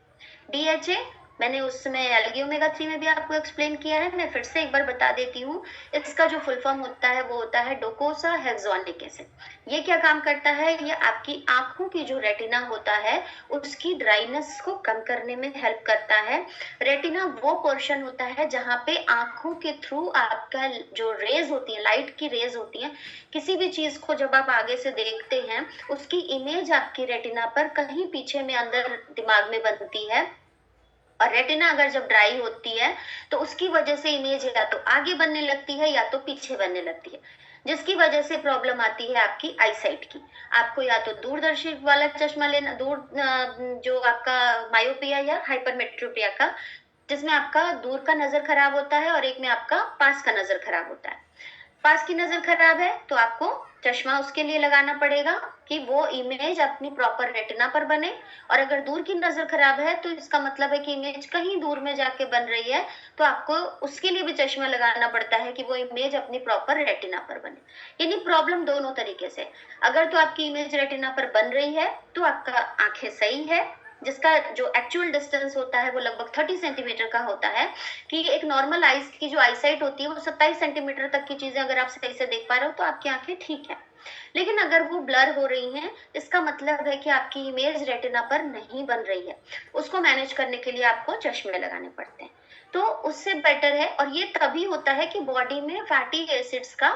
DHA मैंने उस समय एल्गी ओमेगा 3 में भी आपको एक्सप्लेन किया है, मैं फिर से एक बार बता देती हूँ। इसका जो फुल फॉर्म होता है वो होता है डोकोसा हेक्सोनिक एसिड। ये क्या काम करता है, ये आपकी आंखों की जो रेटिना होता है उसकी ड्राइनेस को कम करने में हेल्प करता है। रेटिना वो पोर्शन होता है जहाँ पे आंखों के थ्रू आपका जो रेज होती है, लाइट की रेज होती है, किसी भी चीज को जब आप आगे से देखते हैं उसकी इमेज आपकी रेटिना पर कहीं पीछे में अंदर दिमाग में बनती है। और रेटिना अगर जब ड्राई होती है तो उसकी वजह से इमेज या तो आगे बनने लगती है या तो पीछे बनने लगती है, जिसकी वजह से प्रॉब्लम आती है आपकी आईसाइट की। आपको या तो दूरदर्शी वाला चश्मा लेना, जो आपका मायोपिया या हाइपरमेट्रोपिया का, जिसमें आपका दूर का नजर खराब होता है, और एक में आपका पास का नजर खराब होता है। पास की नजर खराब है तो आपको चश्मा उसके लिए लगाना पड़ेगा कि वो इमेज अपनी प्रॉपर रेटिना पर बने। और अगर दूर की नजर खराब है तो इसका मतलब है कि इमेज कहीं दूर में जाके बन रही है, तो आपको उसके लिए भी चश्मा लगाना पड़ता है कि वो इमेज अपनी प्रॉपर रेटिना पर बने। यानी प्रॉब्लम दोनों तरीके से, अगर तो आपकी इमेज रेटिना पर बन रही है तो आपका आंखें सही है, जिसका जो एक्चुअल डिस्टेंस होता है वो लगभग 30 सेंटीमीटर का होता है। कि एक नॉर्मल आइज की जो आईसाइट होती है वो 27 सेंटीमीटर तक की चीजें अगर आप सही से देख पा रहे हो तो आपकी आंखें ठीक है। लेकिन अगर वो ब्लर हो रही हैं, इसका मतलब है कि आपकी इमेज रेटिना पर नहीं बन रही है। उसको मैनेज करने के लिए आपको चश्मे लगाने पड़ते हैं, तो उससे बेटर है। और ये तभी होता है कि बॉडी में फैटी एसिड्स का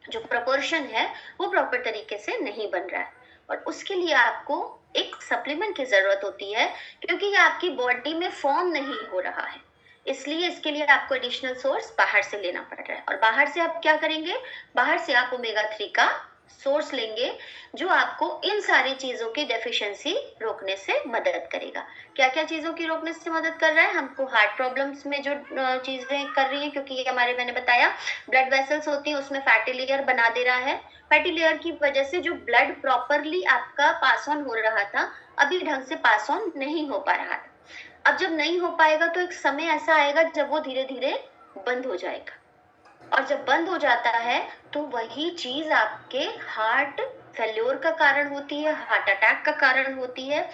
जो प्रोपोर्शन है वो प्रॉपर तरीके से नहीं बन रहा है, और उसके लिए आपको एक सप्लीमेंट की जरूरत होती है, क्योंकि ये आपकी बॉडी में फॉर्म नहीं हो रहा है। इसलिए इसके लिए आपको एडिशनल सोर्स बाहर से लेना पड़ रहा है। और बाहर से आप क्या करेंगे, बाहर से आप ओमेगा 3 का सोर्स लेंगे, जो आपको इन सारी चीजों की डेफिशिएंसी रोकने से मदद करेगा। क्या क्या चीजों की रोकने से मदद कर रहा है, हमको हार्ट प्रॉब्लम्स में जो चीजें कर रही है, क्योंकि ये हमारे, मैंने बताया, ब्लड वेसल्स होती है, उसमें फैटी लेयर बना दे रहा है। फैटी लेयर की वजह से जो ब्लड प्रॉपरली आपका पास ऑन हो रहा था, अभी ढंग से पास ऑन नहीं हो पा रहा था। अब जब नहीं हो पाएगा तो एक समय ऐसा आएगा जब वो धीरे धीरे बंद हो जाएगा, और जब बंद हो जाता है तो वही चीज आपके हार्ट फेल्योर का कारण होती है, हार्ट अटैक का कारण होती है।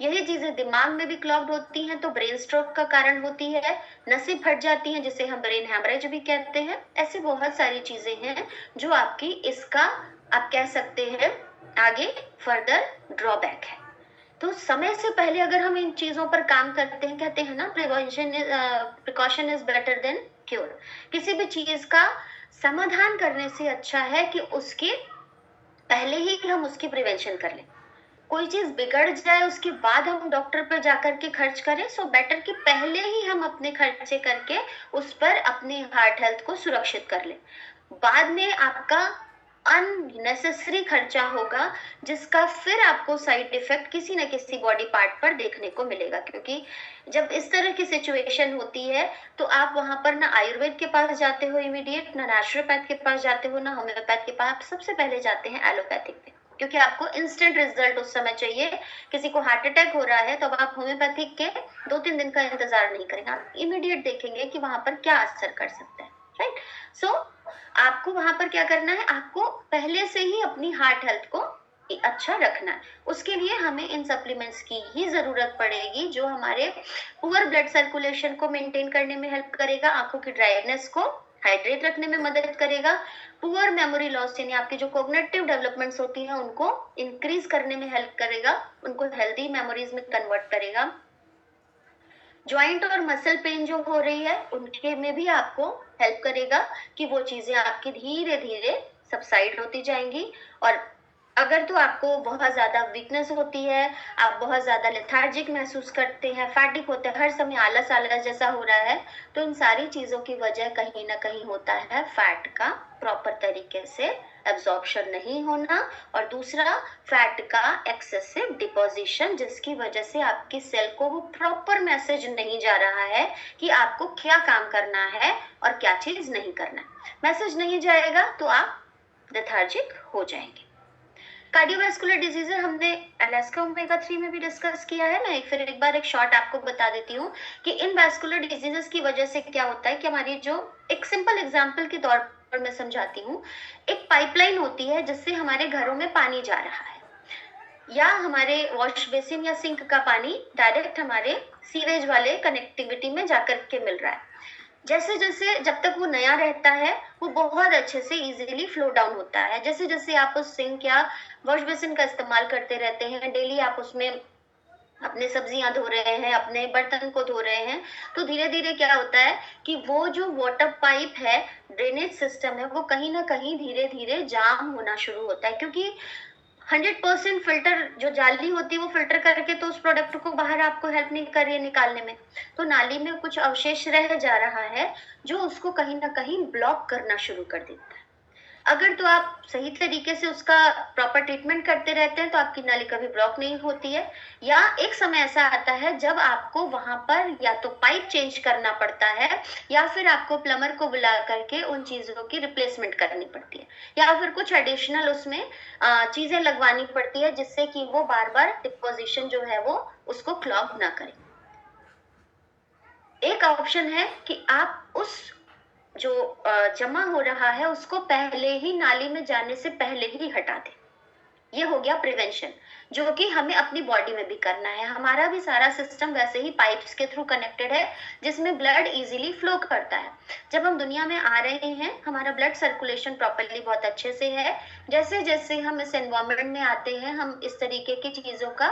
यही चीजें दिमाग में भी क्लॉग्ड होती हैं तो ब्रेन स्ट्रोक का कारण होती है, नसें फट जाती हैं जिसे हम ब्रेन हैमरेज भी कहते हैं। ऐसी बहुत सारी चीजें हैं जो आपकी इसका, आप कह सकते हैं, आगे फर्दर ड्रॉबैक है। तो समय से पहले अगर हम इन चीजों पर काम करते हैं, कहते हैं ना, precaution is better than cure. किसी भी चीज का समाधान करने से अच्छा है कि उसके पहले ही हम उसकी प्रिवेंशन कर लें। कोई चीज बिगड़ जाए उसके बाद हम डॉक्टर पर जाकर के खर्च करें, सो बेटर कि पहले ही हम अपने खर्चे करके उस पर अपने हार्ट हेल्थ को सुरक्षित कर लें। बाद में आपका अननेसेसरी खर्चा होगा, जिसका फिर आपको साइड इफेक्ट किसी न किसी बॉडी पार्ट पर देखने को मिलेगा। क्योंकि जब इस तरह की सिचुएशन होती है तो आप वहां पर ना आयुर्वेद के पास जाते हो इमीडिएट, ना नेचुरोपैथ के पास जाते हो, ना होम्योपैथ के पास, आप सबसे पहले जाते हैं एलोपैथिक पे, क्योंकि आपको इंस्टेंट रिजल्ट उस समय चाहिए। किसी को हार्ट अटैक हो रहा है तो अब आप होम्योपैथिक के 2-3 दिन का इंतजार नहीं करेंगे, आप इमीडिएट देखेंगे कि वहां पर क्या असर कर सकता है, राइट। सो आपको वहां पर क्या करना है, आपको पहले से ही अपनी हार्ट हेल्थ को अच्छा रखना है। उसके लिए हमें इन सप्लीमेंट्स की ही जरूरत पड़ेगी, जो हमारे पुअर ब्लड सर्कुलेशन को मेंटेन करने में हेल्प करेगा, आंखों की ड्राइनेस को हाइड्रेट रखने में मदद करेगा, पुअर मेमोरी लॉस यानी आपकी जो कोग्निटिव डेवलपमेंट्स होती हैं उनको इंक्रीज करने में हेल्प करेगा, उनको हेल्दी मेमोरीज में कन्वर्ट करेगा। ज्वाइंट और मसल पेन जो हो रही है उनके में भी आपको हेल्प करेगा कि वो चीजें आपकी धीरे धीरे सबसाइड होती जाएंगी। और अगर तो आपको बहुत ज्यादा वीकनेस होती है, आप बहुत ज्यादा लेथार्जिक महसूस करते हैं, फैटिक होते हैं, हर समय आलस आलस जैसा हो रहा है, तो इन सारी चीजों की वजह कहीं ना कहीं होता है फैट का प्रॉपर तरीके से एब्जॉर्प्शन नहीं होना, और दूसरा फैट का एक्सेसिव डिपोजिशन, जिसकी वजह से आपकी सेल को वो प्रॉपर मैसेज नहीं जा रहा है कि आपको क्या काम करना है और क्या चीज नहीं करना है। मैसेज नहीं जाएगा तो आप लेथार्जिक हो जाएंगे। कार्डियोवैस्कुलर डिजीजेस हमने अलास्का ओमेगा 3 में भी डिस्कस किया है। मैं फिर एक बार एक शॉर्ट आपको बता देती हूँ कि इन वैस्कुलर डिजीजेस की वजह से क्या होता है कि हमारी जो, एक सिंपल एग्जांपल के तौर पर मैं समझाती हूँ, एक पाइपलाइन होती है जिससे हमारे घरों में पानी जा रहा है, या हमारे वॉश बेसिन या सिंक का पानी डायरेक्ट हमारे सीवेज वाले कनेक्टिविटी में जाकर के मिल रहा है। जैसे जैसे जब तक वो नया रहता है वो बहुत अच्छे से इजीली फ्लो डाउन होता है। जैसे जैसे आप उस सिंक या वॉश बेसिन का इस्तेमाल करते रहते हैं, डेली आप उसमें अपने सब्जियां धो रहे हैं, अपने बर्तन को धो रहे हैं, तो धीरे धीरे क्या होता है कि वो जो वाटर पाइप है, ड्रेनेज सिस्टम है, वो कहीं ना कहीं धीरे धीरे जाम होना शुरू होता है। क्योंकि 100% फिल्टर जो जाली होती है वो फिल्टर करके तो उस प्रोडक्ट को बाहर आपको हेल्प नहीं कर रही है निकालने में, तो नाली में कुछ अवशेष रह जा रहा है जो उसको कहीं ना कहीं ब्लॉक करना शुरू कर देता है। अगर तो आप सही तरीके से उसका प्रॉपर ट्रीटमेंट करते रहते हैं तो आपकी नाली कभी ब्लॉक नहीं होती है। या एक समय ऐसा आता है जब आपको वहां पर या तो पाइप चेंज करना पड़ता है या फिर आपको प्लम्बर को बुला करके उन चीजों की रिप्लेसमेंट करनी पड़ती है, या फिर कुछ एडिशनल उसमें चीजें लगवानी पड़ती है जिससे कि वो बार बार डिपोजिशन जो है वो उसको क्लॉग ना करे। एक ऑप्शन है कि आप उस जो जमा हो रहा है उसको पहले ही नाली में जाने से पहले ही हटा दें। ये हो गया प्रिवेंशन, जो कि हमें अपनी बॉडी में भी करना है। हमारा भी सारा सिस्टम वैसे ही पाइप्स के थ्रू कनेक्टेड है जिसमें ब्लड इजीली फ्लो करता है। जब हम दुनिया में आ रहे हैं हमारा ब्लड सर्कुलेशन प्रॉपरली बहुत अच्छे से है। जैसे जैसे हम इस एनवायरमेंट में आते हैं, हम इस तरीके की चीजों का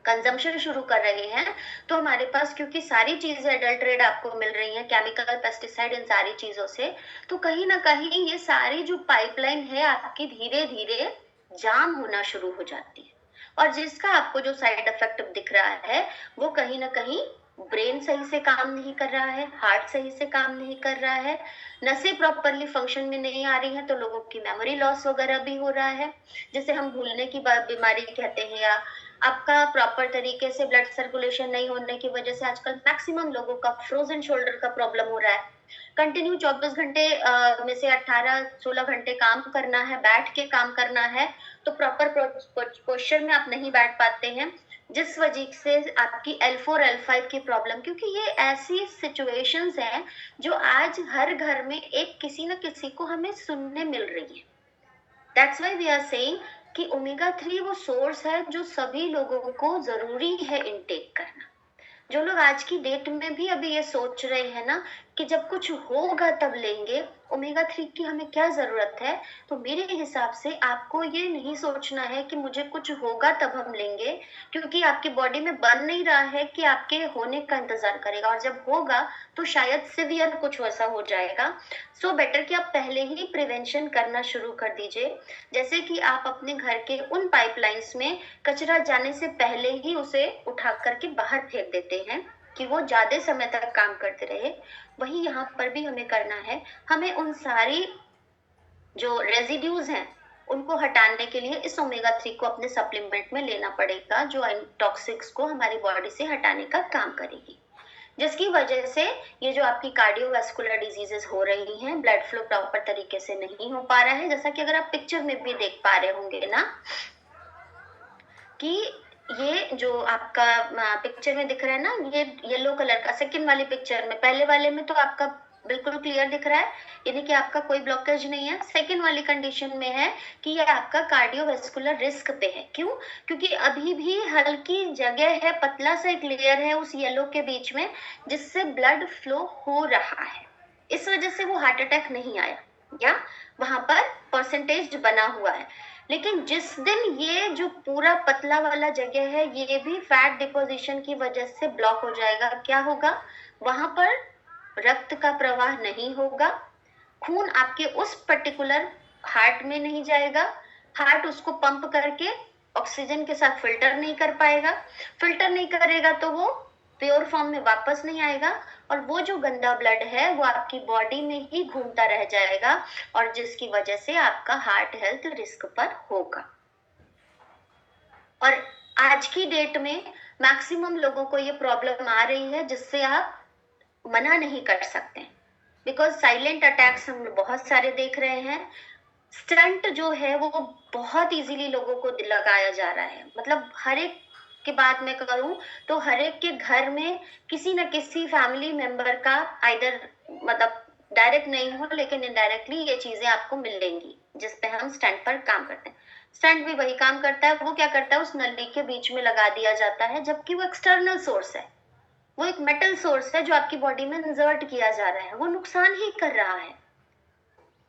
कंजम्पशन शुरू कर रहे हैं, तो हमारे पास क्योंकि सारी चीजें अडल्ट्रेट आपको मिल रही हैं, केमिकल, पेस्टिसाइड, इन सारी चीजों से, तो कहीं ना कहीं ये सारी जो पाइपलाइन है आपकी धीरे धीरे जाम होना शुरू हो जाती है। और जिसका आपको जो साइड इफेक्ट दिख रहा है वो कहीं ना कहीं ब्रेन सही से काम नहीं कर रहा है, हार्ट सही से काम नहीं कर रहा है, नसें प्रॉपरली फंक्शन में नहीं आ रही हैं, तो लोगों की मेमोरी लॉस वगैरह भी हो रहा है, जिसे हम भूलने की बीमारी कहते हैं। या आपका प्रॉपर तरीके से ब्लड सर्कुलेशन नहीं होने की वजह से आजकल मैक्सिमम लोगों का फ्रोजन शोल्डर का प्रॉब्लम हो रहा है। कंटिन्यू 24 घंटे में से 18-16 घंटे काम करना है, बैठ के काम करना है, तो प्रॉपर पोस्चर में आप नहीं बैठ पाते हैं, जिस वजह से आपकी L4 L5 की प्रॉब्लम, क्योंकि ये ऐसी सिचुएशंस हैं जो आज हर घर में एक किसी न किसी को हमें सुनने मिल रही है। That's why we are saying कि ओमेगा 3 वो सोर्स है जो सभी लोगों को जरूरी है इनटेक करना। जो लोग आज की डेट में भी अभी ये सोच रहे हैं ना कि जब कुछ होगा तब लेंगे, ओमेगा 3 की हमें क्या जरूरत है, तो मेरे हिसाब से आपको ये नहीं सोचना है कि मुझे कुछ होगा तब हम लेंगे, क्योंकि आपकी बॉडी में बन नहीं रहा है कि आपके होने का इंतजार करेगा, और जब होगा तो शायद सिवियर कुछ वैसा हो जाएगा। सो बेटर कि आप पहले ही प्रिवेंशन करना शुरू कर दीजिए। जैसे कि आप अपने घर के उन पाइपलाइंस में कचरा जाने से पहले ही उसे उठा करके बाहर फेंक देते हैं कि वो ज्यादा समय तक काम करते रहे, वही यहाँ पर भी हमें करना है। हमें उन सारी जो रेजिड्यूज हैं उनको हटाने के लिए इस ओमेगा 3 को अपने सप्लीमेंट में लेना पड़ेगा, जो टॉक्सिक्स को हमारी बॉडी से हटाने का काम करेगी, जिसकी वजह से ये जो आपकी कार्डियोवैस्कुलर डिजीजेस हो रही हैं, ब्लड फ्लो प्रॉपर तरीके से नहीं हो पा रहा है। जैसा कि अगर आप पिक्चर में भी देख पा रहे होंगे ना कि ये जो आपका पिक्चर में दिख रहा है ना, ये येलो कलर का सेकंड वाली पिक्चर में, पहले वाले में तो आपका बिल्कुल क्लियर दिख रहा है, यानी कि आपका कोई ब्लॉकेज नहीं है। सेकंड वाली कंडीशन में है कि ये आपका कार्डियोवैस्कुलर रिस्क पे है। क्यों? क्योंकि अभी भी हल्की जगह है, पतला सा एक लेयर है उस येलो के बीच में जिससे ब्लड फ्लो हो रहा है, इस वजह से वो हार्ट अटैक नहीं आया या वहां पर परसेंटेज बना हुआ है। लेकिन जिस दिन ये जो पूरा पतला वाला जगह है ये भी फैट डिपोजिशन की वजह से ब्लॉक हो जाएगा, क्या होगा? वहां पर रक्त का प्रवाह नहीं होगा, खून आपके उस पर्टिकुलर हार्ट में नहीं जाएगा, हार्ट उसको पंप करके ऑक्सीजन के साथ फिल्टर नहीं कर पाएगा, फिल्टर नहीं करेगा तो वो प्योर फॉर्म में वापस नहीं आएगा, और वो जो गंदा ब्लड है वो आपकी बॉडी में ही घूमता रह जाएगा, और जिसकी वजह से आपका हार्ट हेल्थ रिस्क पर होगा। और आज की डेट में मैक्सिमम लोगों को ये प्रॉब्लम आ रही है जिससे आप मना नहीं कर सकते, बिकॉज साइलेंट अटैक्स हम बहुत सारे देख रहे हैं। स्टंट जो है वो बहुत इजीली लोगों को लगाया जा रहा है, मतलब हर एक की बात मैं करूं तो हर एक के घर में किसी न किसी फैमिली मेंबर का आइदर, मतलब डायरेक्ट नहीं हो लेकिन इनडायरेक्टली ये चीजें आपको मिलेंगी जिसपे हम स्टंट पर काम करते हैं। स्टंट भी वही काम करता है, वो क्या करता है, उस नली के बीच में लगा दिया जाता है, जबकि वो एक्सटर्नल सोर्स है, वो एक मेटल सोर्स है जो आपकी बॉडी में इंसर्ट किया जा रहा है, वो नुकसान ही कर रहा है।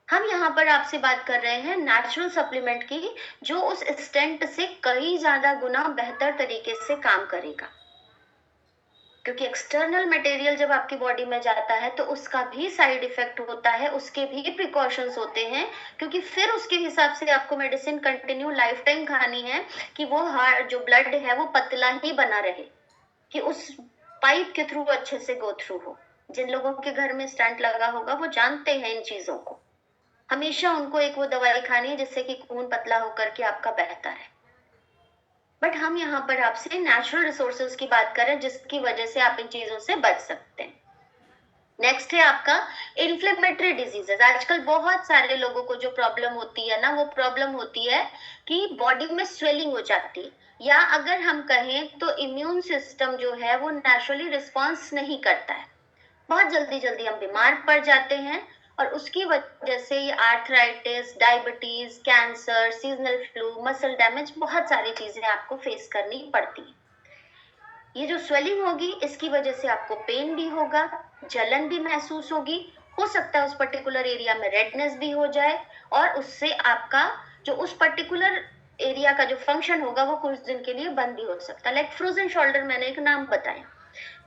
हम यहाँ पर आपसे बात कर रहे हैं नेचुरल सप्लीमेंट की, जो उस स्टेंट से कई ज्यादा गुना बेहतर तरीके से काम करेगा। क्योंकि एक्सटर्नल मटेरियल जब आपकी बॉडी में जाता है तो उसका भी साइड इफेक्ट होता है, उसके भी प्रिकॉशंस होते हैं, क्योंकि फिर उसके हिसाब से आपको मेडिसिन कंटिन्यू लाइफ टाइम खानी है कि वो हार्ट जो ब्लड है वो पतला ही बना रहे, कि उस पाइप के थ्रू अच्छे से गो थ्रू हो। जिन लोगों के घर में स्टंट लगा होगा वो जानते हैं इन चीजों को। हमेशा उनको एक वो दवाई खानी है जिससे कि खून पतला होकर के आपका बहता है। बट हम यहाँ पर आपसे नेचुरल रिसोर्सेज की बात करें जिसकी वजह से आप इन चीजों से बच सकते हैं। नेक्स्ट है आपका इन्फ्लेमेटरी डिजीजेस। आजकल बहुत सारे लोगों को जो प्रॉब्लम होती है ना, वो प्रॉब्लम होती है कि बॉडी में स्वेलिंग हो जाती है, या अगर हम कहें तो इम्यून सिस्टम जो है वो नेचुरली रिस्पॉन्स नहीं करता है। बहुत जल्दी जल्दी हम बीमार पड़ जाते हैं और उसकी वजह से ये arthritis, diabetes, cancer, seasonal flu, muscle damage, बहुत सारी चीजें आपको फेस करनी पड़ती है। ये जो स्वेलिंग होगी इसकी वजह से आपको पेन भी होगा, जलन भी महसूस होगी, हो सकता है उस पर्टिकुलर एरिया में रेडनेस भी हो जाए, और उससे आपका जो उस पर्टिकुलर एरिया का जो फंक्शन होगा वो कुछ दिन के लिए बंद भी हो सकता है। लाइक फ्रोजन शोल्डर, मैंने एक नाम बताया।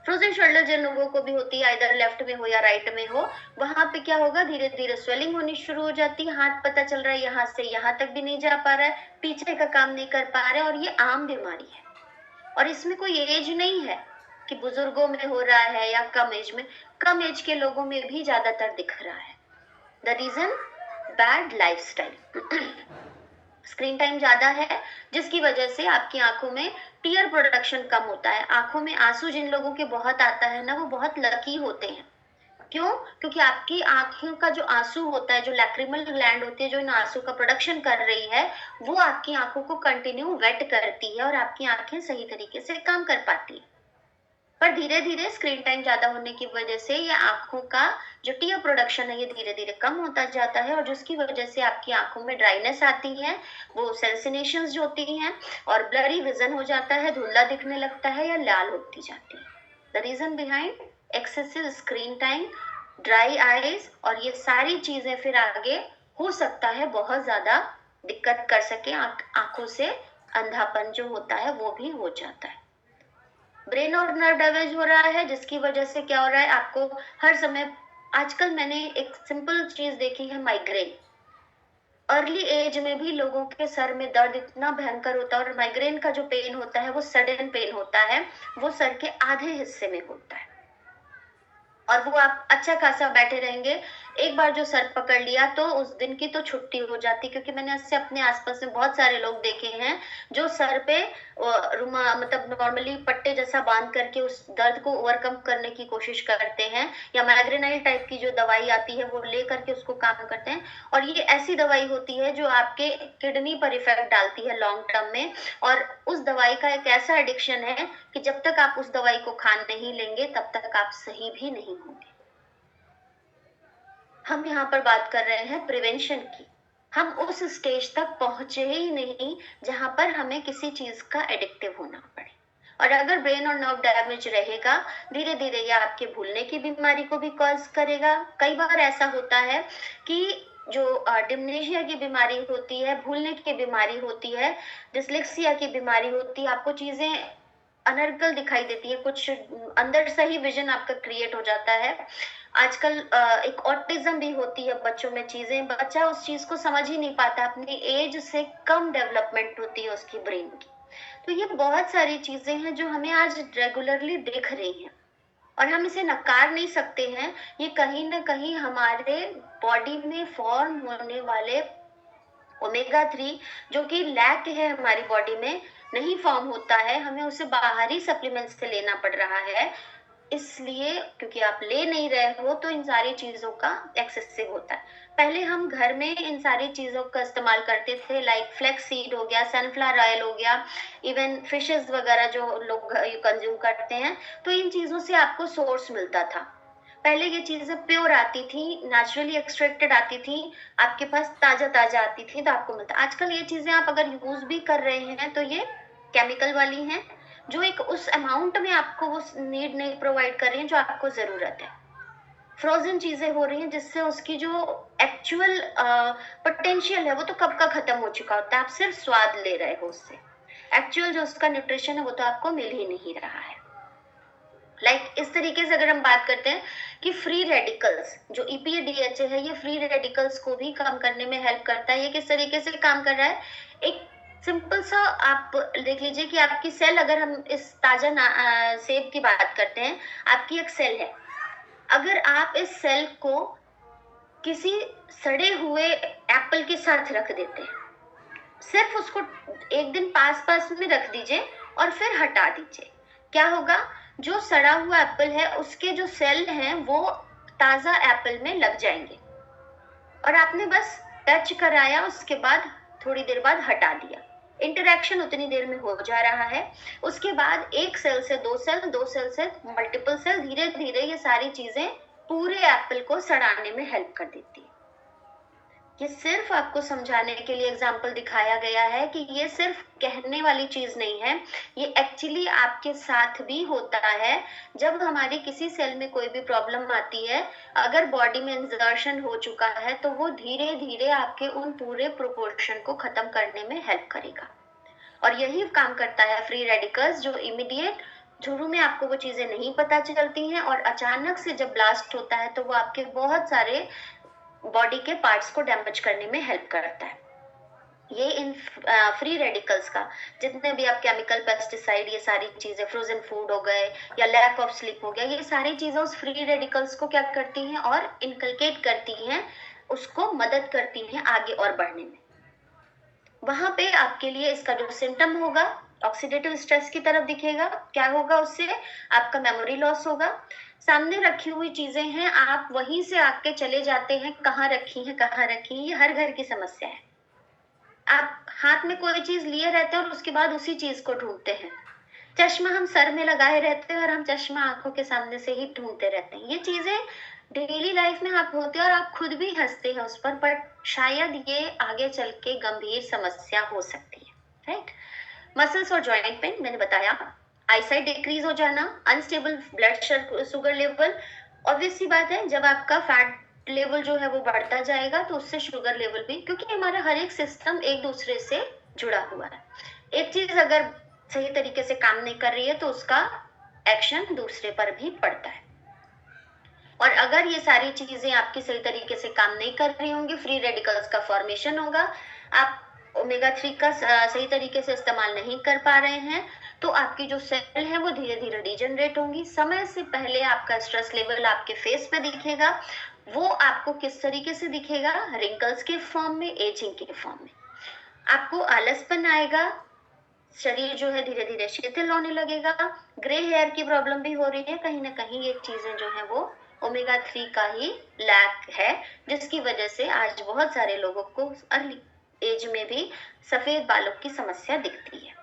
फ्रोजन शोल्डर जिन लोगों को भी होती है, इधर लेफ्ट में हो या राइट में हो, वहां पे क्या होगा, धीरे धीरे स्वेलिंग होनी शुरू हो जाती है। हाथ पता चल रहा है यहाँ से यहाँ तक भी नहीं जा पा रहा है, पीछे का काम नहीं कर पा रहे, और ये आम बीमारी है। और इसमें कोई एज नहीं है कि बुजुर्गों में हो रहा है या कम एज में, कम एज के लोगों में भी ज्यादातर दिख रहा है। The reason, bad lifestyle. Screen time ज्यादा है जिसकी वजह से आपकी आंखों में टीयर प्रोडक्शन कम होता है। आंखों में आंसू जिन लोगों के बहुत आता है ना, वो बहुत लकी होते हैं। क्यों? क्योंकि आपकी आंखों का जो आंसू होता है, जो लैक्रिमल ग्लैंड होती है जो इन आंसू का प्रोडक्शन कर रही है, वो आपकी आंखों को कंटिन्यू वेट करती है और आपकी आंखें सही तरीके से काम कर पाती है। पर धीरे धीरे स्क्रीन टाइम ज्यादा होने की वजह से ये आंखों का जो टीयर प्रोडक्शन है ये धीरे धीरे कम होता जाता है, और जिसकी वजह से आपकी आंखों में ड्राइनेस आती है, वो सेल्सिनेशंस जो होती हैं, और ब्लरी विजन हो जाता है, धुंधला दिखने लगता है या लाल होती जाती है। The reason behind excessive screen time, dry eyes, और ये सारी चीजें फिर आगे हो सकता है बहुत ज्यादा दिक्कत कर सके, आंखों से अंधापन जो होता है वो भी हो जाता है। ब्रेन और नर्व डैमेज हो रहा है जिसकी वजह से क्या हो रहा है, आपको हर समय, आजकल मैंने एक सिंपल चीज देखी है, माइग्रेन। अर्ली एज में भी लोगों के सर में दर्द इतना भयंकर होता है, और माइग्रेन का जो पेन होता है वो सडन पेन होता है, वो सर के आधे हिस्से में होता है, और वो आप अच्छा खासा बैठे रहेंगे। एक बार जो सर पकड़ लिया तो उस दिन की तो छुट्टी हो जाती, क्योंकि मैंने इससे अपने आसपास में बहुत सारे लोग देखे हैं जो सर पे रुमा मतलब नॉर्मली पट्टे जैसा बांध करके उस दर्द को ओवरकम करने की कोशिश करते हैं, या माइग्रेनाइल टाइप की जो दवाई आती है वो ले करके उसको काम करते हैं। और ये ऐसी दवाई होती है जो आपके किडनी पर इफेक्ट डालती है लॉन्ग टर्म में, और उस दवाई का एक ऐसा एडिक्शन है कि जब तक आप उस दवाई को खा नहीं लेंगे तब तक आप सही भी नहीं होंगे। हम यहाँ पर बात कर रहे हैं प्रिवेंशन की। हम उस स्टेज तक पहुंचे ही नहीं जहां पर हमें किसी चीज का एडिक्टिव होना पड़े, और अगर ब्रेन और नर्व डैमेज रहेगा धीरे धीरे ये आपके भूलने की बीमारी को भी कॉज करेगा। कई बार ऐसा होता है कि जो डिमनेशिया की बीमारी होती है, भूलने की बीमारी होती है, डिसलेक्सिया की बीमारी होती है, आपको चीजें अनर्गल दिखाई देती है, कुछ अंदर से ही विजन आपका क्रिएट हो जाता है। आजकल एक ऑटिज्म भी होती है बच्चों में, चीजें बच्चा उस चीज को समझ ही नहीं पाता, अपनी एज से कम डेवलपमेंट होती है उसकी ब्रेन की। तो ये बहुत सारी चीजें हैं जो हमें आज रेगुलरली दिख रही हैं, और हम इसे नकार नहीं सकते हैं। ये कहीं ना कहीं हमारे बॉडी में फॉर्म होने वाले ओमेगा 3 जो कि लैक है हमारी बॉडी में, नहीं फॉर्म होता है, हमें उसे बाहरी सप्लीमेंट से लेना पड़ रहा है। इसलिए क्योंकि आप ले नहीं रहे हो तो इन सारी चीजों का एक्सेसिव होता है। पहले हम घर में इन सारी चीजों का इस्तेमाल करते थे, लाइक फ्लेक्स सीड हो गया, सनफ्लावर ऑयल हो गया, इवन फिशेस वगैरह जो लोग कंज्यूम करते हैं, तो इन चीजों से आपको सोर्स मिलता था। पहले ये चीजें प्योर आती थी, नेचुरली एक्सट्रैक्टेड आती थी, आपके पास ताजा ताजा आती थी तो आपको मिलता। आजकल ये चीजें आप अगर यूज भी कर रहे हैं तो ये केमिकल वाली हैं, जो एक उस अमाउंट में आपको वो नीड नहीं प्रोवाइड कर रही है जो आपको जरूरत है। फ्रोजन चीजें हो रही हैं जिससे उसकी जो एक्चुअल पोटेंशियल है वो तो कब का खत्म हो चुका होता है, आप सिर्फ स्वाद ले रहे हो उससे, एक्चुअल जो उसका न्यूट्रिशन है वो तो आपको मिल ही नहीं रहा है। इस तरीके से अगर हम बात करते हैं कि फ्री रेडिकल्स जो EPA DHA है, ये फ्री रेडिकल्स को भी कम करने में हेल्प करता है। ये किस तरीके से काम कर रहा है, एक सिंपल सा आप देख लीजिए कि आपकी सेल, अगर हम इस ताजा सेब की बात करते हैं, आपकी एक सेल है, अगर आप इस सेल को किसी सड़े हुए एप्पल के साथ रख देते हैं, सिर्फ उसको एक दिन पास पास में रख दीजिए और फिर हटा दीजिए, क्या होगा, जो सड़ा हुआ एप्पल है उसके जो सेल हैं वो ताजा एप्पल में लग जाएंगे, और आपने बस टच कराया, उसके बाद थोड़ी देर बाद हटा दिया, इंटरेक्शन उतनी देर में हो जा रहा है। उसके बाद एक सेल से दो सेल, दो सेल से मल्टीपल सेल, धीरे धीरे ये सारी चीजें पूरे एप्पल को सड़ाने में हेल्प कर देती है। ये सिर्फ आपको समझाने के लिए एग्जाम्पल दिखाया गया है कि ये सिर्फ कहने वाली चीज नहीं है, ये एक्चुअली आपके साथ भी होता है। जब हमारी किसी सेल में कोई भी प्रॉब्लम आती है, अगर बॉडी में इंजर्शन हो चुका है तो वो धीरे धीरे आपके उन पूरे प्रोपोर्शन को खत्म करने में हेल्प करेगा, और यही काम करता है फ्री रेडिकल्स, जो इमीडिएट शुरू में आपको वो चीजें नहीं पता चलती हैं, और अचानक से जब ब्लास्ट होता है तो वो आपके बहुत सारे बॉडी के पार्ट्स को डैमेज करने में हेल्प करता है। ये इन फ्री रेडिकल्स का जितने भी आप केमिकल, पेस्टिसाइड, ये सारी चीजें, फ्रोजन फूड हो गए या लैक ऑफ स्लीप हो गया, ये सारी चीजें उस फ्री रेडिकल्स को क्या करती हैं और इनकलकेट करती हैं, उसको मदद करती हैं आगे और बढ़ने में। वहां पे आपके लिए इसका जो सिम्टम होगा ऑक्सीडेटिव स्ट्रेस की तरफ दिखेगा। क्या होगा उससे, आपका मेमोरी लॉस होगा, सामने रखी हुई चीजें हैं, आप वहीं से आके चले जाते हैं, कहाँ रखी हैं कहाँ रखी हैं, ये हर घर की समस्या है। आप हाथ में कोई चीज लिए रहते हैं और उसके बाद उसी चीज को ढूंढते हैं, चश्मा हम सर में लगाए रहते हैं और हम चश्मा आंखों के सामने से ही ढूंढते रहते हैं। ये चीजें डेली लाइफ में आप होते हैं और आप खुद भी हंसते हैं उस पर, बट शायद ये आगे चल के गंभीर समस्या हो सकती है, राइट। मसल्स और जॉइंट पेन मैंने बताया, आईसाइट डिक्रीज हो जाना, unstable blood sugar level, obvious सी बात है, जब आपका फैट लेवल जो है वो बढ़ता जाएगा तो उससे शुगर लेवल भी, क्योंकि हमारा हर एक सिस्टम एक दूसरे से जुड़ा हुआ है। एक चीज अगर सही तरीके से काम नहीं कर रही है तो उसका एक्शन दूसरे पर भी पड़ता है, और अगर ये सारी चीजें आपकी सही तरीके से काम नहीं कर रही होंगी, फ्री रेडिकल्स का फॉर्मेशन होगा, आप ओमेगा 3 का सही तरीके से इस्तेमाल नहीं कर पा रहे हैं, तो आपकी जो सेल है वो धीरे धीरे डिजनरेट होंगी। समय से पहले आपका स्ट्रेस लेवल आपके फेस पे दिखेगा, वो आपको किस तरीके से दिखेगा, रिंकल्स के फॉर्म में, एजिंग के फॉर्म में। आपको आलसपन आएगा, शरीर जो है धीरे धीरे शिथिल होने लगेगा, ग्रे हेयर की प्रॉब्लम भी हो रही है, कहीं ना कहीं ये चीजें जो है वो ओमेगा 3 का ही लैक है, जिसकी वजह से आज बहुत सारे लोगों को अर्ली एज में भी सफेद बालों की समस्या दिखती है।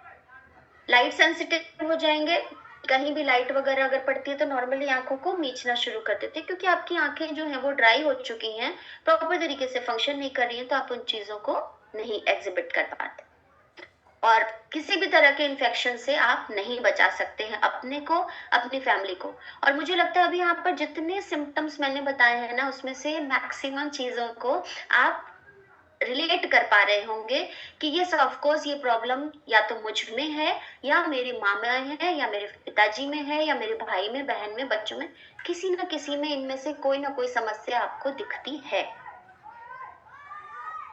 लाइट सेंसिटिव हो जाएंगे, कहीं भी लाइट वगैरह अगर पड़ती है तो नॉर्मली आंखों को मीचना शुरू कर देते हैं, क्योंकि आपकी आंखें जो है वो ड्राई हो चुकी हैं, प्रॉपर तरीके से फंक्शन नहीं कर रही हैं, तो आप उन चीजों को नहीं एग्जिबिट कर पाते, और किसी भी तरह के इन्फेक्शन से आप नहीं बचा सकते हैं अपने को, अपनी फैमिली को। और मुझे लगता है अभी यहाँ पर जितने सिम्टम्स मैंने बताए हैं ना, उसमें से मैक्सिमम चीजों को आप रिलेट कर पा रहे होंगे कि ये ऑफ कोर्स ये प्रॉब्लम या तो मुझ में है, या मेरी माँ में है, या मेरे पिताजी में है, या मेरे भाई में, बहन में, बच्चों में, किसी ना किसी में इनमें से कोई ना कोई समस्या आपको दिखती है।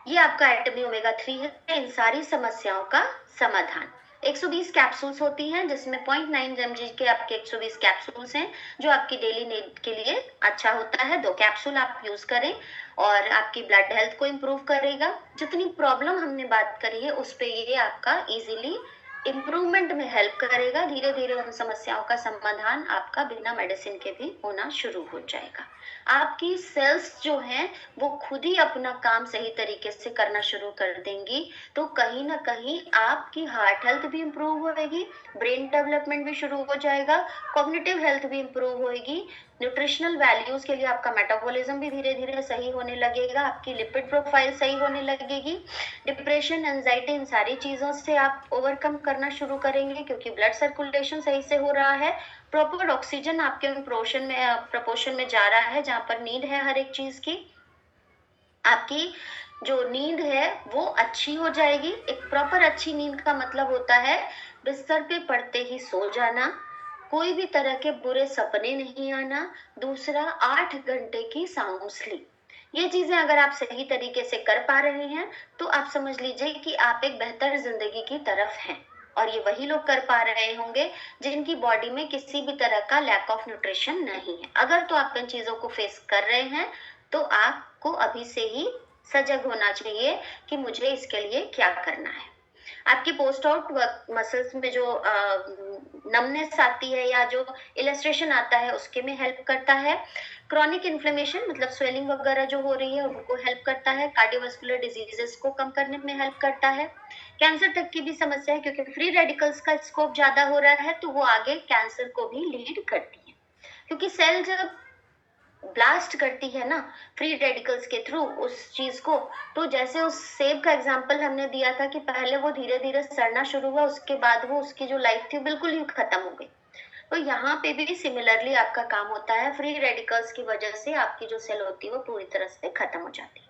ये आपका एटमी ओमेगा 3 है, इन सारी समस्याओं का समाधान। 120 कैप्सूल्स होती हैं, जिसमें 0.9 mg के आपके 120 कैप्सूल्स हैं, जो आपकी डेली नीड के लिए अच्छा होता है। 2 कैप्सूल आप यूज करें और आपकी ब्लड हेल्थ को इम्प्रूव करेगा। जितनी प्रॉब्लम हमने बात करी है उस पे ये आपका इजीली इम्प्रूवमेंट में हेल्प करेगा। धीरे धीरे उन समस्याओं का समाधान आपका बिना मेडिसिन के भी होना शुरू हो जाएगा। आपकी सेल्स जो हैं वो खुद ही अपना काम सही तरीके से करना शुरू कर देंगी, तो कहीं ना कहीं आपकी हार्ट हेल्थ भी इम्प्रूव होगी, ब्रेन डेवलपमेंट भी शुरू हो जाएगा, कॉग्निटिव हेल्थ भी इम्प्रूव होगी, न्यूट्रिशनल वैल्यूज के लिए आपका मेटाबॉलिज्म भी धीरे धीरे सही होने लगेगा, आपकी लिपिड प्रोफाइल सही होने लगेगी, डिप्रेशन, एंजाइटी, इन सारी चीजों से आप ओवरकम करना शुरू करेंगे क्योंकि ब्लड सर्कुलेशन सही से हो रहा है, प्रॉपर ऑक्सीजन आपके प्रपोर्शन में जा रहा है जहाँ पर नीड है हर एक चीज की। आपकी जो नींद है वो अच्छी हो जाएगी। एक प्रॉपर अच्छी नींद का मतलब होता है बिस्तर पे पड़ते ही सो जाना, कोई भी तरह के बुरे सपने नहीं आना, दूसरा 8 घंटे की साउंड स्लीप। ये चीजें अगर आप सही तरीके से कर पा रहे हैं तो आप समझ लीजिए कि आप एक बेहतर जिंदगी की तरफ हैं। और ये वही लोग कर पा रहे होंगे जिनकी बॉडी में किसी भी तरह का लैक ऑफ न्यूट्रिशन नहीं है। अगर तो आप इन चीजों को फेस कर रहे हैं तो आपको अभी से ही सजग होना चाहिए कि मुझे इसके लिए क्या करना है। आपकी पोस्ट आउट मसल्स में जो नमनेस आती है या जो इलस्ट्रेशन आता है उसके में हेल्प करता है। क्रॉनिक इन्फ्लेमेशन मतलब स्वेलिंग वगैरह जो हो रही है उनको हेल्प करता है। कार्डियोवास्कुलर डिजीजेस को कम करने में हेल्प करता है। कैंसर तक की भी समस्या है क्योंकि फ्री रेडिकल्स का स्कोप ज्यादा हो रहा है तो वो आगे कैंसर को भी लीड करती है, क्योंकि सेल जब ब्लास्ट करती है ना फ्री रेडिकल्स के थ्रू उस चीज को, तो जैसे उस सेब का एग्जांपल हमने दिया था कि पहले वो धीरे धीरे सड़ना शुरू हुआ, उसके बाद वो उसकी जो लाइफ थी बिल्कुल ही खत्म हो गई। तो यहाँ पे भी सिमिलरली आपका काम होता है, फ्री रेडिकल्स की वजह से आपकी जो सेल होती है वो पूरी तरह से खत्म हो जाती है।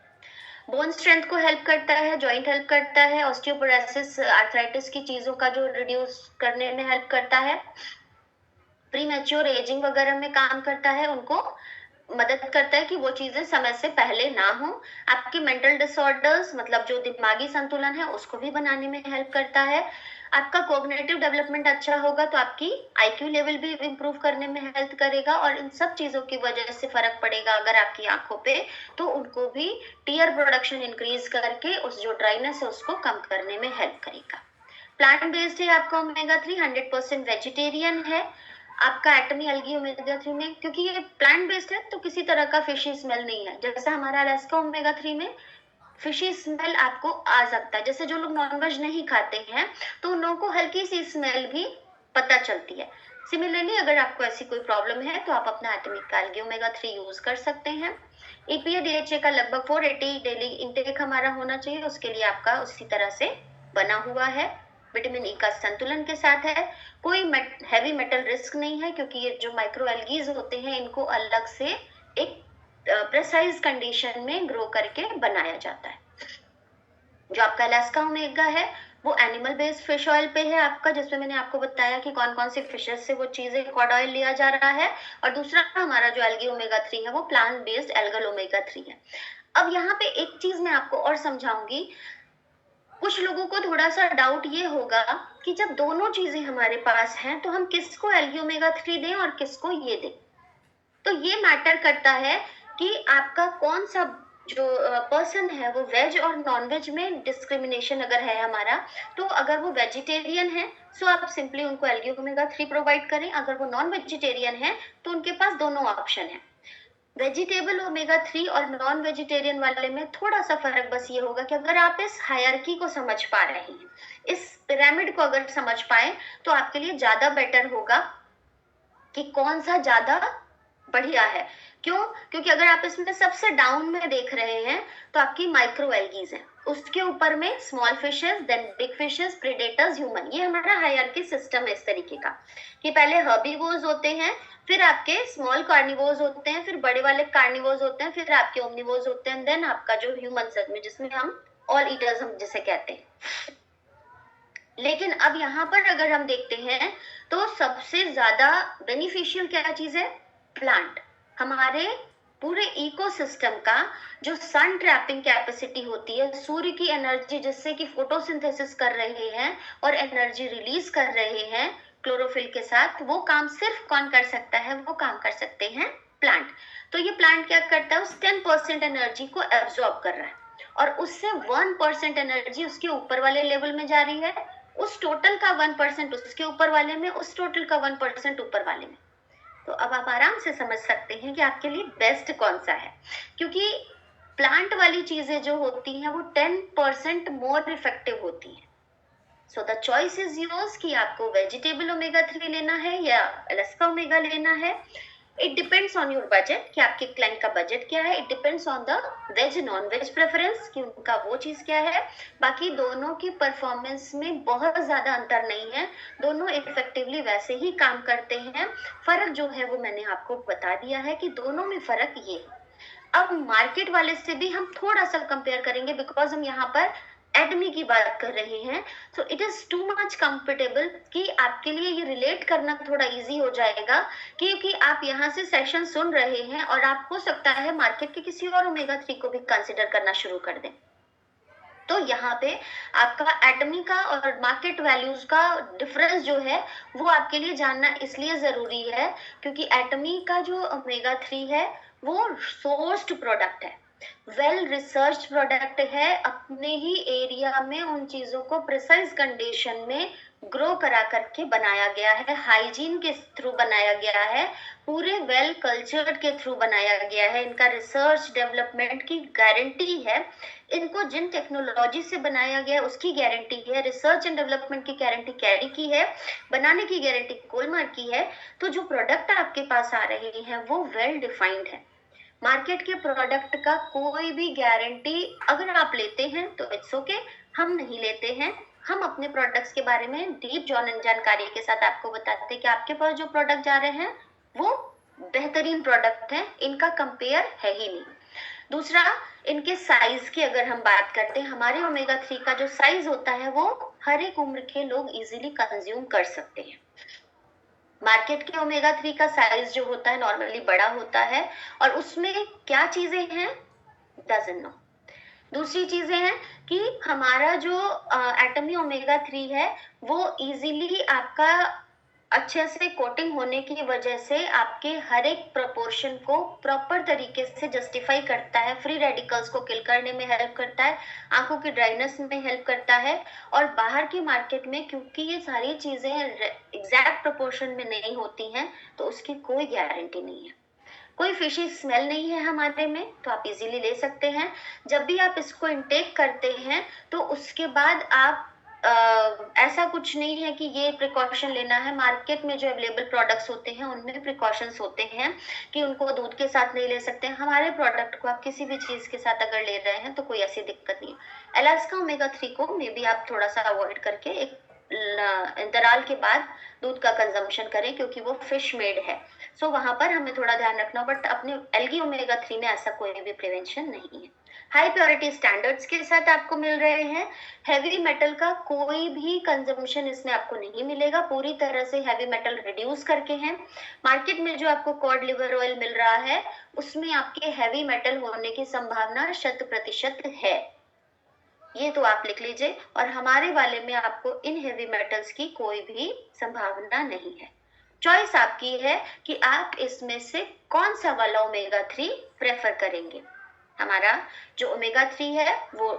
बोन स्ट्रेंथ को हेल्प करता है, जॉइंट हेल्प करता है, ऑस्टियोपोरोसिस आर्थराइटिस की चीजों का जो रिड्यूस करने में हेल्प करता है, प्री मैच्योर एजिंग वगैरह में काम करता है, उनको मदद करता है कि वो चीजें समय से पहले ना हो। आपकी मेंटल डिसऑर्डर्स मतलब जो दिमागी संतुलन है उसको भी बनाने में हेल्प करता है। आपका कोग्निटिव डेवलपमेंट अच्छा होगा तो आपकी आईक्यू लेवल भी इंप्रूव करने में हेल्प करेगा, और इन सब चीजों की वजह से फर्क पड़ेगा अगर आपकी आंखों पे, तो उनको भी टीयर प्रोडक्शन इंक्रीज करके उस जो ड्राइनेस है उसको कम करने में हेल्प करेगा। प्लांट बेस्ड है आपका ओमेगा 3, 100% वेजिटेरियन है आपका एटमी एल्गी ओमेगा 3 में, क्योंकि ये प्लांट बेस्ड है तो किसी तरह का फिशी स्मेल नहीं है। जैसा हमारा अलास्का ओमेगा 3 में फिशी स्मेल आपको आ सकता है, जैसे जो लोग नॉनवेज नहीं खाते हैं तो उन लोगों को हल्की सी स्मेल भी पता चलती है। सिमिलरली अगर आपको ऐसी कोई प्रॉब्लम है तो आप अपना एटमिक एल्गी ओमेगा 3 यूज कर सकते हैं। EPA DHA का लगभग 480 डेली इंटेक हमारा होना चाहिए, उसके लिए आपका उसी तरह से बना हुआ है। विटामिन ई का संतुलन के साथ है। कोई हैवी मेटल रिस्क नहीं है क्योंकि ये जो माइक्रो एल्गीज होते हैं इनको अलग से एक प्रेसाइज कंडीशन में ग्रो करके बनाया जाता है। जो आपका अलास्का ओमेगा है वो एनिमल बेस्ड फिश ऑयल पे है आपका, जिसमें मैंने आपको बताया कि कौन कौन सी फिशेस से वो चीजें कॉड ऑयल लिया जा रहा है। और दूसरा हमारा जो एल्गी ओमेगा 3 है वो प्लांट बेस्ड एल्गल ओमेगा 3 है। अब यहाँ पे एक चीज मैं आपको और समझाऊंगी। कुछ लोगों को थोड़ा सा डाउट ये होगा कि जब दोनों चीजें हमारे पास हैं तो हम किसको एल्गी ओमेगा 3 दें और किसको ये दें। तो ये मैटर करता है कि आपका कौन सा जो पर्सन है वो वेज और नॉन वेज में डिस्क्रिमिनेशन अगर है हमारा, तो अगर वो वेजिटेरियन है सो आप सिंपली उनको एल्गी ओमेगा 3 प्रोवाइड करें। अगर वो नॉन वेजिटेरियन है तो उनके पास दोनों ऑप्शन है। वेजिटेबल ओमेगा 3 और नॉन वेजिटेरियन वाले में थोड़ा सा फर्क बस ये होगा कि अगर आप इस हायरार्की को समझ पा रहे हैं, इस पिरामिड को अगर समझ पाए तो आपके लिए ज्यादा बेटर होगा कि कौन सा ज्यादा बढ़िया है। क्यों? क्योंकि अगर आप इसमें सबसे डाउन में देख रहे हैं तो आपकी माइक्रो एल्गीज है, उसके ऊपर में small fishes, then big fishes, predators, human. ये हमारा हायरार्की सिस्टम है इस तरीके का कि पहले हर्बीवोर्स होते हैं, फिर आपके स्मॉल कार्निवोर्स होते हैं, फिर बड़े वाले कार्निवोर्स होते हैं, फिर आपके ओमनिवोर्स होते हैं, देन आपका जो ह्यूमन सेट में जिसमें हम ऑल ईटर्स हम जिसे कहते हैं। लेकिन अब यहाँ पर अगर हम देखते हैं तो सबसे ज्यादा बेनिफिशियल क्या चीज है? प्लांट। हमारे पूरे इकोसिस्टम का जो सन ट्रैपिंग कैपेसिटी होती है, सूर्य की एनर्जी जिससे कि फोटोसिंथेसिस कर रहे हैं और एनर्जी रिलीज कर रहे हैं क्लोरोफिल के साथ, वो काम सिर्फ कौन कर सकता है? वो काम कर सकते हैं प्लांट। तो ये प्लांट क्या करता है? उस 10% एनर्जी को एब्जॉर्ब कर रहा है और उससे 1% एनर्जी उसके ऊपर वाले लेवल में जा रही है, उस टोटल का 1% उसके ऊपर वाले में, उस टोटल का 1% ऊपर वाले में। तो अब आप आराम से समझ सकते हैं कि आपके लिए बेस्ट कौन सा है, क्योंकि प्लांट वाली चीजें जो होती हैं वो 10% मोर इफेक्टिव होती हैं। So the choice is yours कि आपको वेजिटेबल ओमेगा 3 लेना है या अलास्का ओमेगा लेना है। It depends on your budget कि आपके क्लाइंट का बजट क्या है। It depends on the veg non veg preference कि उनका वो चीज क्या है। बाकी दोनों की परफॉर्मेंस में बहुत ज्यादा अंतर नहीं है, दोनों इफेक्टिवली वैसे ही काम करते हैं। फर्क जो है वो मैंने आपको बता दिया है कि दोनों में फर्क ये है। अब मार्केट वाले से भी हम थोड़ा सा कंपेयर करेंगे, बिकॉज हम यहाँ पर एडमी की बात कर रहे हैं। So it is too much comfortable कि आपके लिए ये रिलेट करना थोड़ा इजी हो जाएगा, क्योंकि आप यहाँ से सेशन सुन रहे हैं और आप हो सकता है मार्केट के किसी और ओमेगा 3 को भी कंसिडर करना शुरू कर दें। तो यहाँ पे आपका एटमी का और मार्केट वैल्यूज का डिफरेंस जो है वो आपके लिए जानना इसलिए जरूरी है क्योंकि एटमी का जो ओमेगा 3 है वो सोर्स्ड प्रोडक्ट है, वेल रिसर्च प्रोडक्ट है, अपने ही एरिया में उन चीजों को प्रिसाइज कंडीशन में ग्रो करा करके बनाया गया है, हाइजीन के थ्रू बनाया गया है, पूरे वेल कल्चर्ड के थ्रू बनाया गया है। इनका रिसर्च डेवलपमेंट की गारंटी है, इनको जिन टेक्नोलॉजी से बनाया गया है उसकी गारंटी है, रिसर्च एंड डेवलपमेंट की गारंटी कैरी की है, बनाने की गारंटी कोलमार्क की है। तो जो प्रोडक्ट आपके पास आ रहे हैं वो वेल डिफाइंड है। मार्केट के प्रोडक्ट का कोई भी गारंटी अगर आप लेते हैं तो इट्स ओके, हम नहीं लेते हैं। हम अपने प्रोडक्ट्स के बारे में डीप जानकारी के साथ आपको बताते हैं कि आपके पास जो प्रोडक्ट जा रहे हैं वो बेहतरीन प्रोडक्ट है, इनका कंपेयर है ही नहीं। दूसरा, इनके साइज की अगर हम बात करते हैं, हमारे ओमेगा 3 का जो साइज होता है वो हर एक उम्र के लोग इजीली कंज्यूम कर सकते हैं। मार्केट के ओमेगा 3 का साइज जो होता है नॉर्मली बड़ा होता है और उसमें क्या चीजें हैं डजंट नो। दूसरी चीजें हैं कि हमारा जो एटमी ओमेगा 3 है वो इजीली आपका अच्छे से कोटिंग होने की वजह से आपके हर एक प्रोपोर्शन को प्रॉपर तरीके से जस्टिफाई करता है, फ्री रेडिकल्स को किल करने में हेल्प करता है, आंखों की ड्राइनेस में हेल्प करता है। और बाहर की मार्केट में क्योंकि ये सारी चीजें एग्जैक्ट प्रोपोर्शन में नहीं होती हैं तो उसकी कोई गारंटी नहीं है। कोई फिशी स्मेल नहीं है हमारे में, तो आप इजीली ले सकते हैं। जब भी आप इसको इनटेक करते हैं तो उसके बाद आप ऐसा कुछ नहीं है कि ये प्रिकॉशन लेना है। मार्केट में जो अवेलेबल प्रोडक्ट्स होते हैं उनमें प्रिकॉशंस होते हैं कि उनको दूध के साथ नहीं ले सकते हैं। हमारे प्रोडक्ट को आप किसी भी चीज के साथ अगर ले रहे हैं तो कोई ऐसी दिक्कत नहीं है। एलास्का ओमेगा 3 को मे बी आप थोड़ा सा अवॉइड करके एक इंतराल के बाद दूध का कंजम्पशन करें क्योंकि वो फिश मेड है। सो वहां पर हमें थोड़ा ध्यान रखना, बट अपने एल्गी ओमेगा 3 में ऐसा कोई भी प्रिवेंशन नहीं है। हाई प्योरिटी स्टैंडर्ड्स के साथ आपको मिल रहे हैं। हैवी मेटल का कोई भी कंजम्पशन इसमें आपको नहीं मिलेगा, पूरी तरह से हैवी मेटल रिड्यूस करके हैं। मार्केट में जो आपको कॉड लिवर ऑयल मिल रहा है उसमें आपके हैवी मेटल होने की संभावना 100% है, ये तो आप लिख लीजिए। और हमारे वाले में आपको इन हेवी मेटल्स की कोई भी संभावना नहीं है। चॉइस आपकी है कि आप इसमें से कौन सा वाला ओमेगा 3 प्रेफर करेंगे। हमारा जो ओमेगा 3 है वो